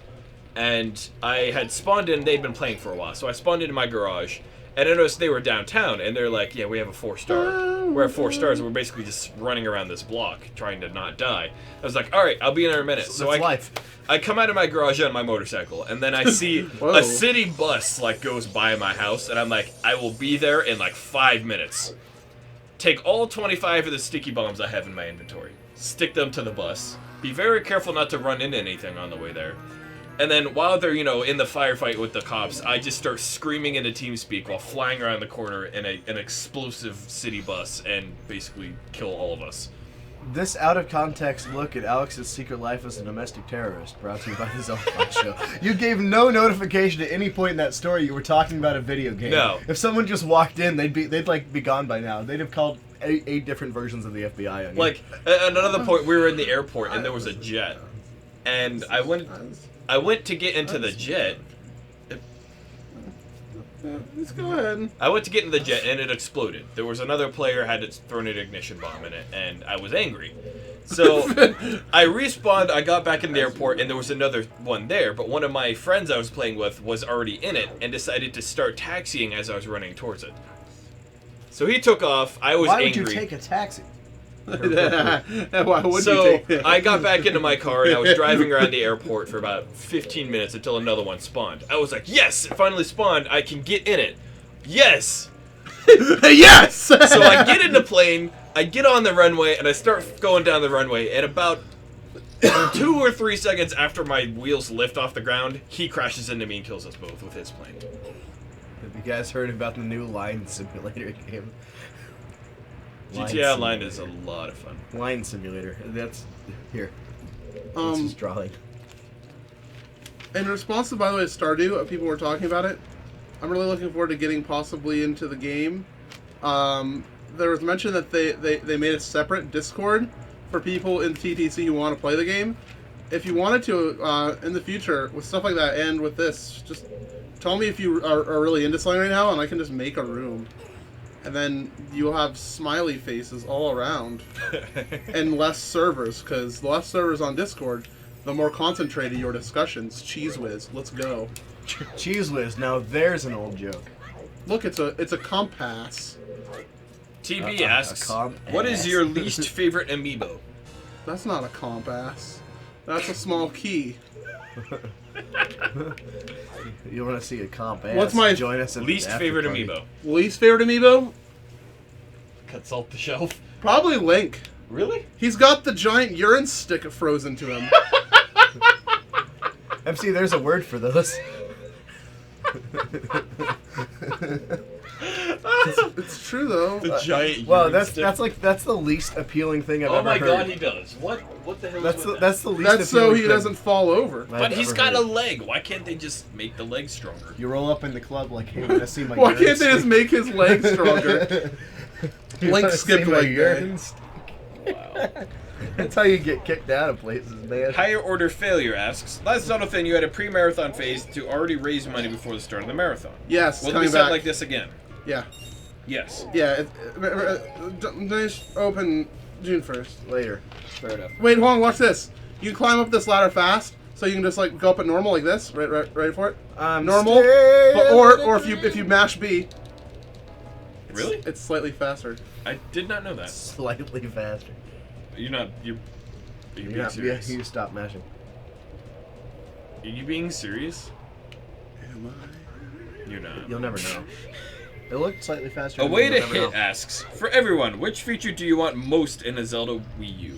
and I had spawned in. They'd been playing for a while, so I spawned into my garage, and I noticed they were downtown, and they're like, "Yeah, we have a 4-star. We're at 4 stars, and we're basically just running around this block trying to not die." I was like, "All right, I'll be in there in a minute." So That's life. I come out of my garage on my motorcycle, and then I see Whoa. a city bus like goes by my house, and I'm like, I will be there in like 5 minutes. Take all 25 of the sticky bombs I have in my inventory, stick them to the bus, be very careful not to run into anything on the way there, and then while they're, in the firefight with the cops, I just start screaming into TeamSpeak while flying around the corner in an explosive city bus and basically kill all of us. This out-of-context look at Alex's secret life as a domestic terrorist, brought to you by the Zeldathon show. You gave no notification at any point in that story you were talking about a video game. No. If someone just walked in, they'd be gone by now. They'd have called eight different versions of the FBI on you. Like, at another point, we were in the airport and there was a jet, and I went to get into the jet. Let's go ahead. I went to get in the jet and it exploded. There was another player had thrown an ignition bomb in it, and I was angry. So I respawned, I got back in the airport, and there was another one there, but one of my friends I was playing with was already in it and decided to start taxiing as I was running towards it. So he took off, I was Why angry. would you take a taxi? Why would So you take I got back into my car and I was driving around the airport for about 15 minutes until another one spawned. I was like, yes, it finally spawned. I can get in it. Yes. Yes! So I get in the plane, I get on the runway, and I start going down the runway. And about 2 or 3 seconds after my wheels lift off the ground, he crashes into me and kills us both with his plane. Have you guys heard about the new line simulator game? GTA Online is a lot of fun. Line simulator. That's here. This Um, is drawing. in response to, by the way, Stardew, people were talking about it. I'm really looking forward to getting possibly into the game. There was mention that they made a separate Discord for people in TTC who want to play the game. If you wanted to, in the future, with stuff like that and with this, just tell me if you are really into something right now, and I can just make a room. And then you'll have smiley faces all around. And less servers, because the less servers on Discord, the more concentrated your discussions. Cheese whiz, let's go. Cheese whiz. Now there's an old joke. Look, it's a compass. TB asks, what is your least favorite amiibo? That's not a compass. That's a small key. You want to see a comp ass? What's my Join us at Least the after favorite party. amiibo? Least favorite amiibo? Consult the shelf. Probably Link. Really? He's got the giant urine stick frozen to him. MC, there's a word for those. It's true though. The giant. Well, urine that's stick. that's the least appealing thing I've Oh ever my heard. god, he does. What the hell? That's is the, with that's the least. That's so appealing he thing doesn't fall over. I've But he's ever got heard. a leg. Why can't they just make the leg stronger? You roll up in the club like, hey, wanna see my Why urine can't they just stick? make his legs stronger? You Link wanna skipped see my leg day. urine stick? Wow. That's how you get kicked out of places, man. Higher Order Failure asks, last Zeldathon you had a pre-marathon phase to already raise money before the start of the marathon. Yes, Will it be coming set back. like this again? Yeah. Yes. Yeah. Finish open June 1st. Later. Fair enough. Wait, hold on, watch this. You can climb up this ladder fast, so you can just like go up at normal like this. Ready for it? Normal. But, or if you mash B, Really? it's slightly faster. I did not know that. Slightly faster. You're not. Are you being Yeah, serious? you stop mashing. Are you being serious? Am I? You're not. You'll never know. It looked slightly faster. A but way you'll to never hit know. asks, for everyone, which feature do you want most in a Zelda Wii U?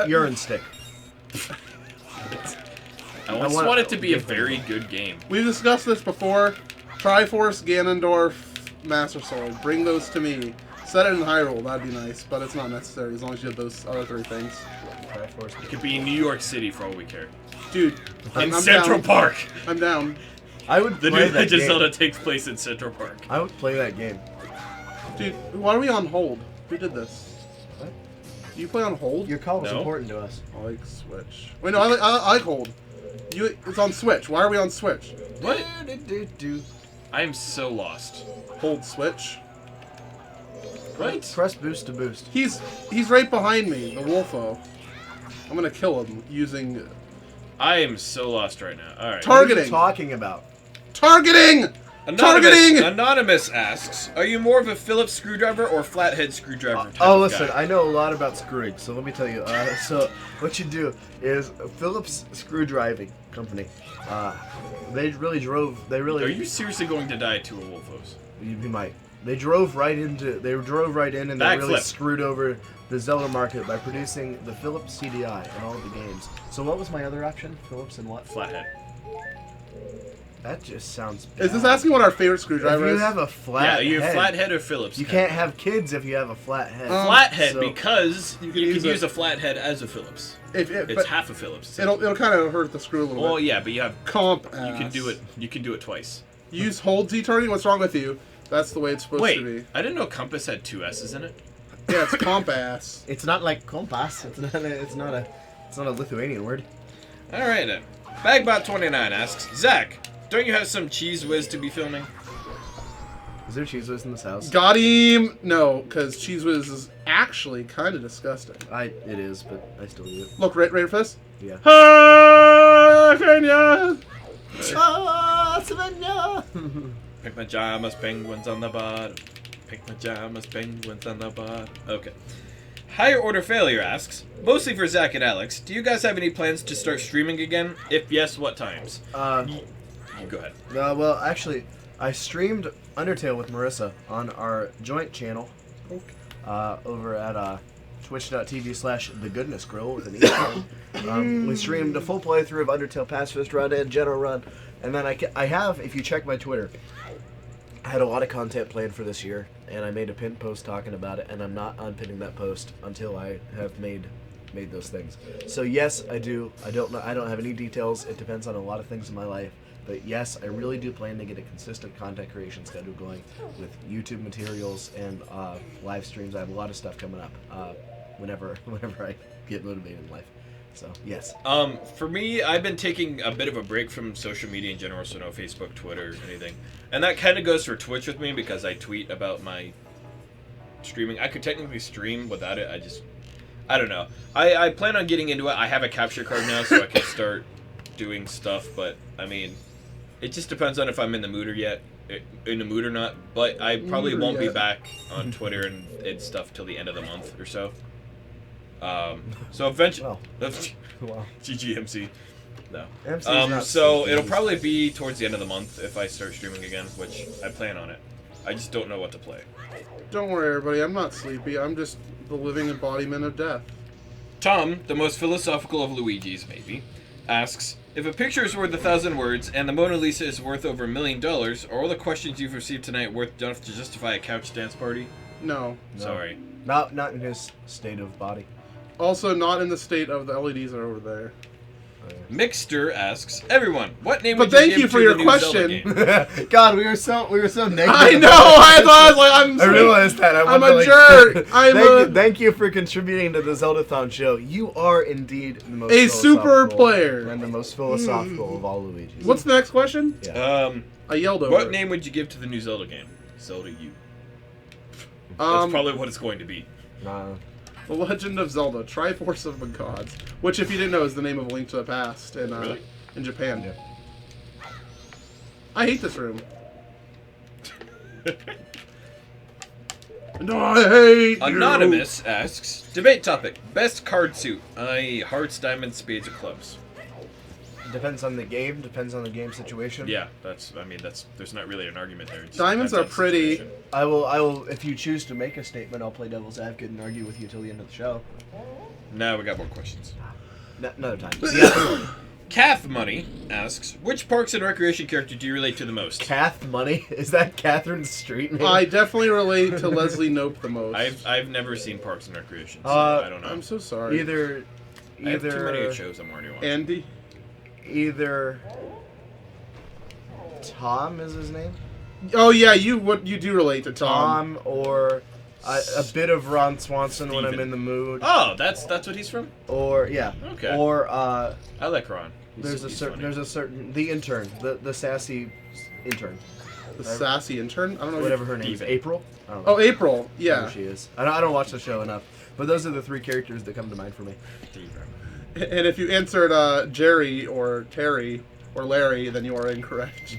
Urine stick. I just want want it to be a very good game. We've discussed this before. Triforce, Ganondorf, Master Sword. Bring those to me. Set it in Hyrule. That'd be nice, but it's not necessary as long as you have those other 3 things. It could be in New York City for all we care. Dude, In I'm Central down. Park. I'm down. I would The play new that Legend of game. Zelda takes place in Central Park. I would play that game. Dude, why are we on hold? Who did this? What? Do you play on hold? Your call was No. important to us. I like Switch. Wait, no, I like hold. It's on Switch. Why are we on Switch? What? Do. I am so lost. Hold Switch. Right? Press boost to boost. He's right behind me, the Wolfo. I'm gonna kill him using I am so lost right now. All right. Targeting. What are you talking about? Targeting. Anonymous asks, are you more of a Phillips screwdriver or flathead screwdriver type Oh, of listen, guy? I know a lot about screwing, so let me tell you. So what you do is Phillips Screw Driving Company. They really drove. They really. Are you seriously going to die to a Wolfos? You might. They drove right into. They drove right in, and they really Backflip. screwed over the Zelda market by producing the Philips CDI in all of the games. So what was my other option? Philips and what? Flathead. That just sounds bad. Is this asking what our favorite If screwdriver you is? have a flat Yeah, you head, flathead or Phillips. you head? can't have kids if you have a flat head. Flathead So- because you can use use a- a flathead as a Phillips. If It's but half a Phillips. it'll kind of hurt the screw a little Well, bit. yeah, but you have Comp. you can do it. You can do it twice. Use hold Z targeting. What's wrong with you? That's the way it's supposed Wait, to be. I didn't know compass had two S's in it. Yeah, it's comp ass. It's not like kompas. It's not a Lithuanian word. All right then. Bagbot29 asks, Zach, don't you have some cheese whiz to be filming? Is there cheese whiz in this house? Got him. No, because Cheese Whiz is actually kind of disgusting. It is, but I still eat it. Look, ready for this? Yeah. Ah, Kenya. Pink pajamas, penguins on the bottom. Pink pajamas, penguins on the bottom. Okay. Higher Order Failure asks, mostly for Zach and Alex, do you guys have any plans to start streaming again? If yes, what times? You go ahead. Well, actually, I streamed Undertale with Marissa on our joint channel over at twitch.tv/thegoodnessgrill with an E. We streamed a full playthrough of Undertale Pacifist Run and General Run, and then I have, if you check my Twitter, I had a lot of content planned for this year, and I made a pinned post talking about it, and I'm not unpinning that post until I have made those things. So yes, I do. I don't know. I don't have any details. It depends on a lot of things in my life. But yes, I really do plan to get a consistent content creation schedule going with YouTube materials and live streams. I have a lot of stuff coming up whenever I get motivated in life. So yes. For me, I've been taking a bit of a break from social media in general, so no Facebook, Twitter, anything. And that kind of goes for Twitch with me because I tweet about my streaming. I could technically stream without it. I don't know. I plan on getting into it. I have a capture card now, so I can start doing stuff. But I mean, it just depends on if I'm in the mood or not. But I probably won't be back on Twitter and stuff till the end of the month or so. So eventually, Wow. GGMC. No. MC's not So so it'll easy. probably be towards the end of the month if I start streaming again, which I plan on it. I just don't know what to play. Don't worry, everybody. I'm not sleepy. I'm just the living embodiment of death. Tom, the most philosophical of Luigi's, maybe, asks, if a picture is worth 1,000 words and the Mona Lisa is worth over $1 million, are all the questions you've received tonight worth enough to justify a couch dance party? No. Sorry. Not in his state of body. Also, not in the state of the LEDs are over there. Mixter asks, everyone, what name But would you thank give you to for the your new question. Zelda game? God, we were so negative. I know. I was like, I realized that. I'm wanted a to, jerk. Thank you for contributing to the Zeldathon show. You are indeed the most A super philosophical player. and the most philosophical of all Luigi's. What's the next question? Yeah. I yelled over What it. name would you give to the new Zelda game? Zelda U. That's Um, probably what it's going to be. The Legend of Zelda: Triforce of the Gods, which, if you didn't know, is the name of A Link to the Past in Really? in Japan. I hate this room. No, I hate Anonymous asks, debate topic, best card suit, i.e. hearts, diamonds, spades, or clubs. Depends on the game. Depends on the game situation. Yeah, there's not really an argument there. It just Diamonds depends are on the pretty. situation. I will. If you choose to make a statement, I'll play devil's advocate and argue with you till the end of the show. Now we got more questions. Another time. Kath Money asks, which Parks and Recreation character do you relate to the most? Kath Money? Is that Catherine's street name? I definitely relate to Leslie Knope the most. I've never seen Parks and Recreation, so I don't know. I'm so sorry. Either I have too many shows I'm already watching. Andy. Either Tom is his name. Oh yeah, you do relate to Tom. Tom or a bit of Ron Swanson when I'm Steven. in the mood. Oh, that's what he's from. Or yeah. Okay. Or I like Ron. there's a certain the intern, the sassy intern, The sassy intern. I don't know. whatever her name is. Steven. April. I don't know. Oh, April. Who Yeah. she is. I don't watch the show enough, but those are the 3 characters that come to mind for me. And if you answered Jerry or Terry or Larry, then you are incorrect.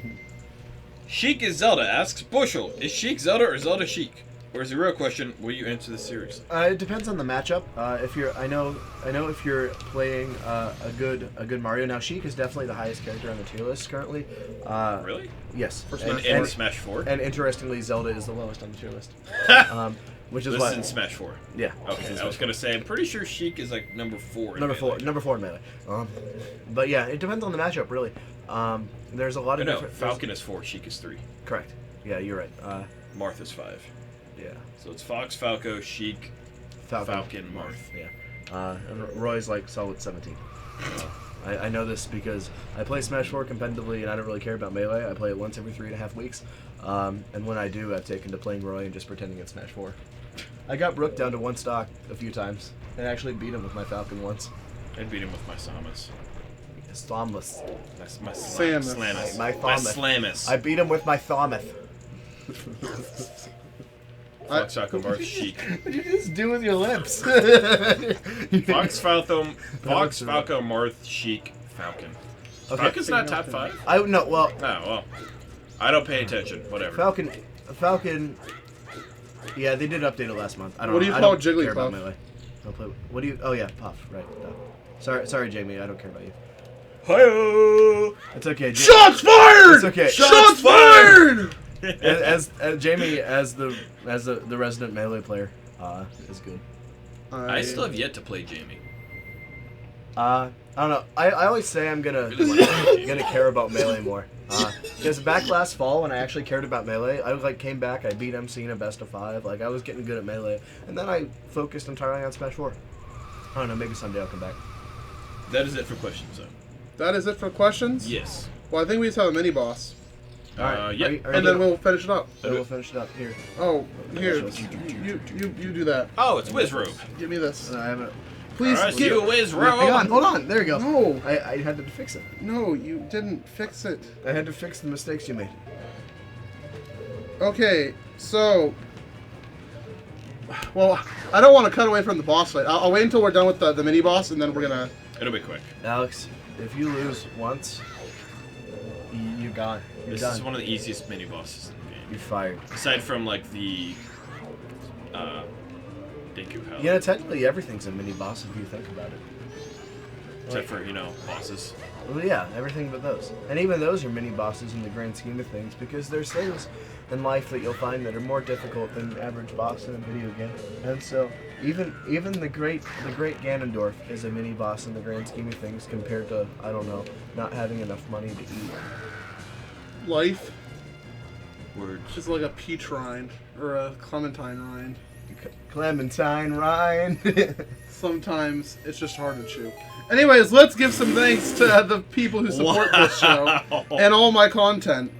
Sheik is Zelda asks, Bushel, is Sheik Zelda or Zelda Sheik? Or is the real question, will you answer this series? It depends on the matchup. If you're, I know if you're playing a good Mario. Now, Sheik is definitely the highest character on the tier list currently. Really? Yes. For In, Smash in 4? Smash 4? And interestingly, Zelda is the lowest on the tier list. Which is This why. is in Smash 4. Yeah. Okay, I was going to say, I'm pretty sure Sheik is like number 4. in Melee. Number four in Melee. But yeah, it depends on the matchup, really. There's a lot of No, different. Falcon is 4, Sheik is 3. Correct. Yeah, you're right. Martha's 5. Yeah. So it's Fox, Falco, Sheik, Falcon, Marth. Yeah. And Roy's like solid 17. I know this because I play Smash 4 competitively and I don't really care about Melee. I play it once every 3.5 weeks. And when I do, I've taken to playing Roy and just pretending it's Smash 4. I got Brook down to 1 stock a few times and actually beat him with my Falcon once. I beat him with my Samus. Thomless. My Samus. Slamus. My My Thomas. Slamus. I beat him with my Thomas. Fox, Falco, Marth, Sheik. What did you just do with your lips? Fox, Falco, Marth, Sheik, Falcon. Okay. Falcon's not top 5? No, well, Oh, well. I don't pay attention. Whatever. Falcon. Yeah, they did update it last month. I don't. What do you I call don't care Jigglypuff? about Melee. Don't play. What do you? Oh yeah, Puff. Right. Sorry, Jamie. I don't care about you. Hi-oh! It's okay. Shots fired! It's okay. Shots fired! As Jamie as the resident Melee player is good. I still have yet to play Jamie. I don't know. I always say I'm gonna care about Melee more. Because back last fall when I actually cared about Melee, I came back, I beat MC in a best of 5. I was getting good at Melee, and then I focused entirely on Smash 4. I don't know. Maybe someday I'll come back. That is it for questions, though. That is it for questions? Yes. Well, I think we just have a mini boss. Yeah. And then we'll finish it up. We'll finish it up here. Oh, here. You do that. Oh, it's Wizrobe. Give me this. I haven't. Please Alright, give you Hang on, Wizrobe. hold on. There you go. No. I had to fix it. No, you didn't fix it. I had to fix the mistakes you made. Okay, so... Well, I don't want to cut away from the boss fight. I'll wait until we're done with the mini boss, and then we're gonna... It'll be quick. Alex, if you lose once, you're gone. You're This done. is one of the easiest mini bosses in the game. You're fired. Aside from, like, the... Deku Hell. Yeah, technically everything's a mini boss if you think about it. Except for, bosses. Well, yeah, everything but those. And even those are mini bosses in the grand scheme of things because there's things in life that you'll find that are more difficult than the average boss in a video game. And so even the great Ganondorf is a mini boss in the grand scheme of things compared to, I don't know, not having enough money to eat. Life Words. is like a peach rind, or a clementine rind. Clementine Ryan. Sometimes it's just hard to chew. Anyways, let's give some thanks to the people who support this show and all my content.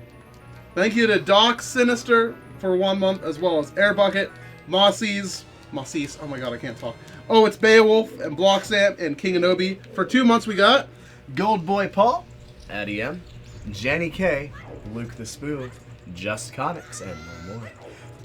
Thank you to Doc Sinister for 1 month, as well as Airbucket, Mossies, oh my god, I can't talk. Oh, it's Beowulf and Bloxamp and King Anobi. For 2 months we got Gold Boy Paul, Addie M, Jenny K, Luke the Spoo, Just Comics, and no more.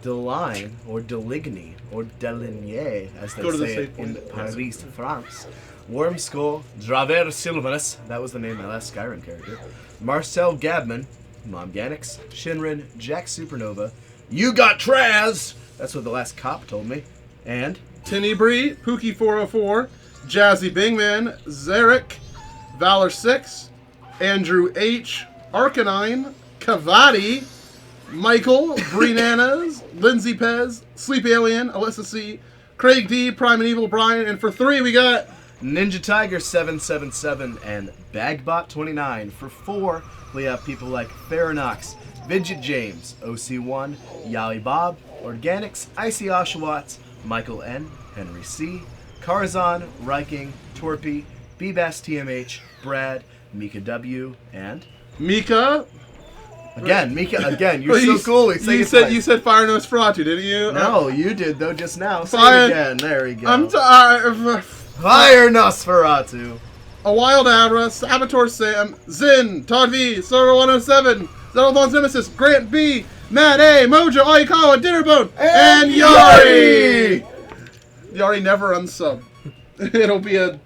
Deline, or Deligny, or Deligny, as they Go to the say save it in point. Paris, France. Wormskull, Draver Sylvanus, that was the name of my last Skyrim character. Marcel Gabman, Mom Ganix, Shinrin, Jack Supernova, You Got Traz, that's what the last cop told me, and Tinny Bree, Pookie404, Jazzy Bingman, Zarek, Valor6, Andrew H, Arcanine, Cavati, Michael, Breenanas, Lindsay Pez, Sleep Alien, Alyssa C, Craig D, Prime and Evil Brian, and for 3 we got Ninja Tiger 777 and Bagbot 29. For 4, we have people like Faranox, Vidget James, OC1, Yali Bob, Organics, Icy Oshawatts, Michael N, Henry C, Karzan, Riking, Torpy, Bbass TMH, Brad, Mika W, and Mika, Again, Mika. Again, you're Well, so cool. You said Fire Nosferatu, didn't you? No, you did though just now. Say Fire- it again. There we go. I'm tired. Fire Nosferatu. A Wild Abra, Saboteur Sam, Zin, Todd V, Solar 107, Zeldathon's Nemesis, Grant B, Matt A, Mojo, Aikawa, Dinnerbone, and Yari! Yari never unsub. It'll be a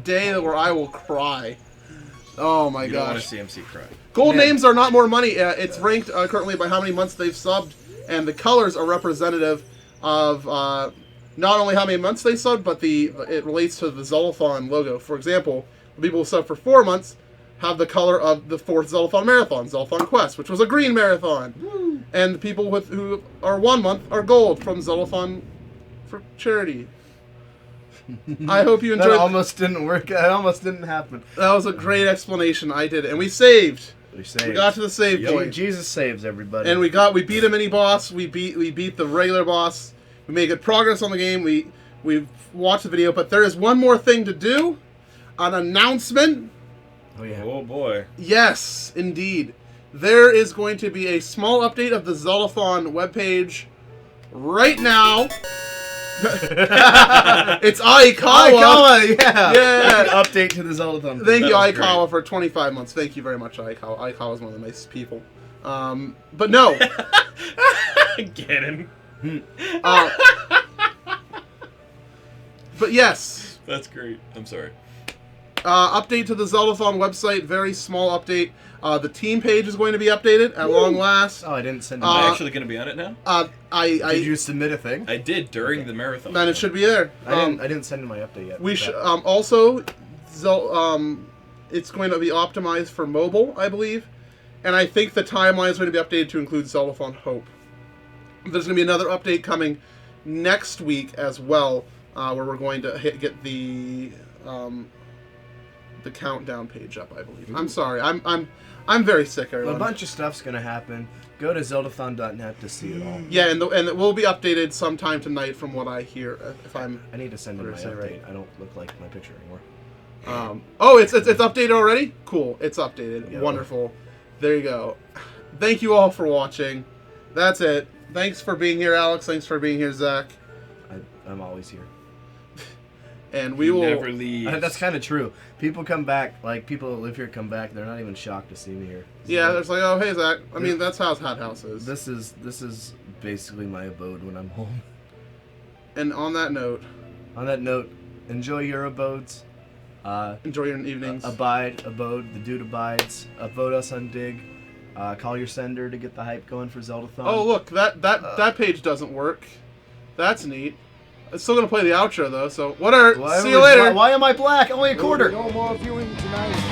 day where I will cry. Oh my You don't want gosh. to see MC cry. Gold Man. names are not more money. It's ranked currently by how many months they've subbed, and the colors are representative of not only how many months they subbed, but it relates to the Zeldathon logo. For example, the people who subbed for 4 months have the color of the 4th Zeldathon Marathon, Zeldathon Quest, which was a green marathon. Woo. And the people who are 1 month are gold from Zeldathon for charity. I hope you enjoyed. That almost didn't work. That almost didn't happen. That was a great explanation. I did it, and we saved. We saved. We got to the save point. Jesus saves everybody. And we beat a mini boss. We beat the regular boss. We made good progress on the game. We watched the video, but there is one more thing to do. An announcement. Oh yeah. Oh boy. Yes, indeed. There is going to be a small update of the Zeldathon webpage right now. It's Aikawa. Aikawa, yeah. Yeah. Update to the Zeldathon. Thank you, That was Aikawa, for 25 months. Thank you very much, Aikawa. Aikawa is one of the nicest people. But no. Get him. But yes. That's great. I'm sorry. Update to the Zeldathon website. Very small update. The team page is going to be updated at long last. Oh, I didn't send it. Am I Uh, actually going to be on it now? Did you submit a thing? I did during the marathon. Then it should be there. I didn't send in my update yet. We should also. It's going to be optimized for mobile, I believe, and I think the timeline is going to be updated to include Zeldathon Hope. There's going to be another update coming next week as well, where we're going to get the countdown page up, I believe. I'm sorry, I'm very sick, everyone. A bunch of stuff's gonna happen. Go to zeldathon.net to see it all. Yeah, and it will be updated sometime tonight, from what I hear. If I'm I need to send in my What did I say, update. right? I don't look like my picture anymore. It's updated already? Cool, it's updated. Yeah. Wonderful. There you go. Thank you all for watching. That's it. Thanks for being here, Alex. Thanks for being here, Zach. I'm always here. And we will. Never leave. That's kind of true. People come back, like people that live here come back. They're not even shocked to see me here. Yeah, it's like, oh, hey, Zach. I mean, that's how Hot House is. This is basically my abode when I'm home. And on that note, On that note, enjoy your abodes. enjoy your evenings. Abode. The dude abides. Vote us on Dig. Call your sender to get the hype going for Zeldathon. Oh, look, that page doesn't work. That's neat. It's still gonna play the outro though. So, whatever. See you later. Why am I black? Only a quarter. No more viewing tonight.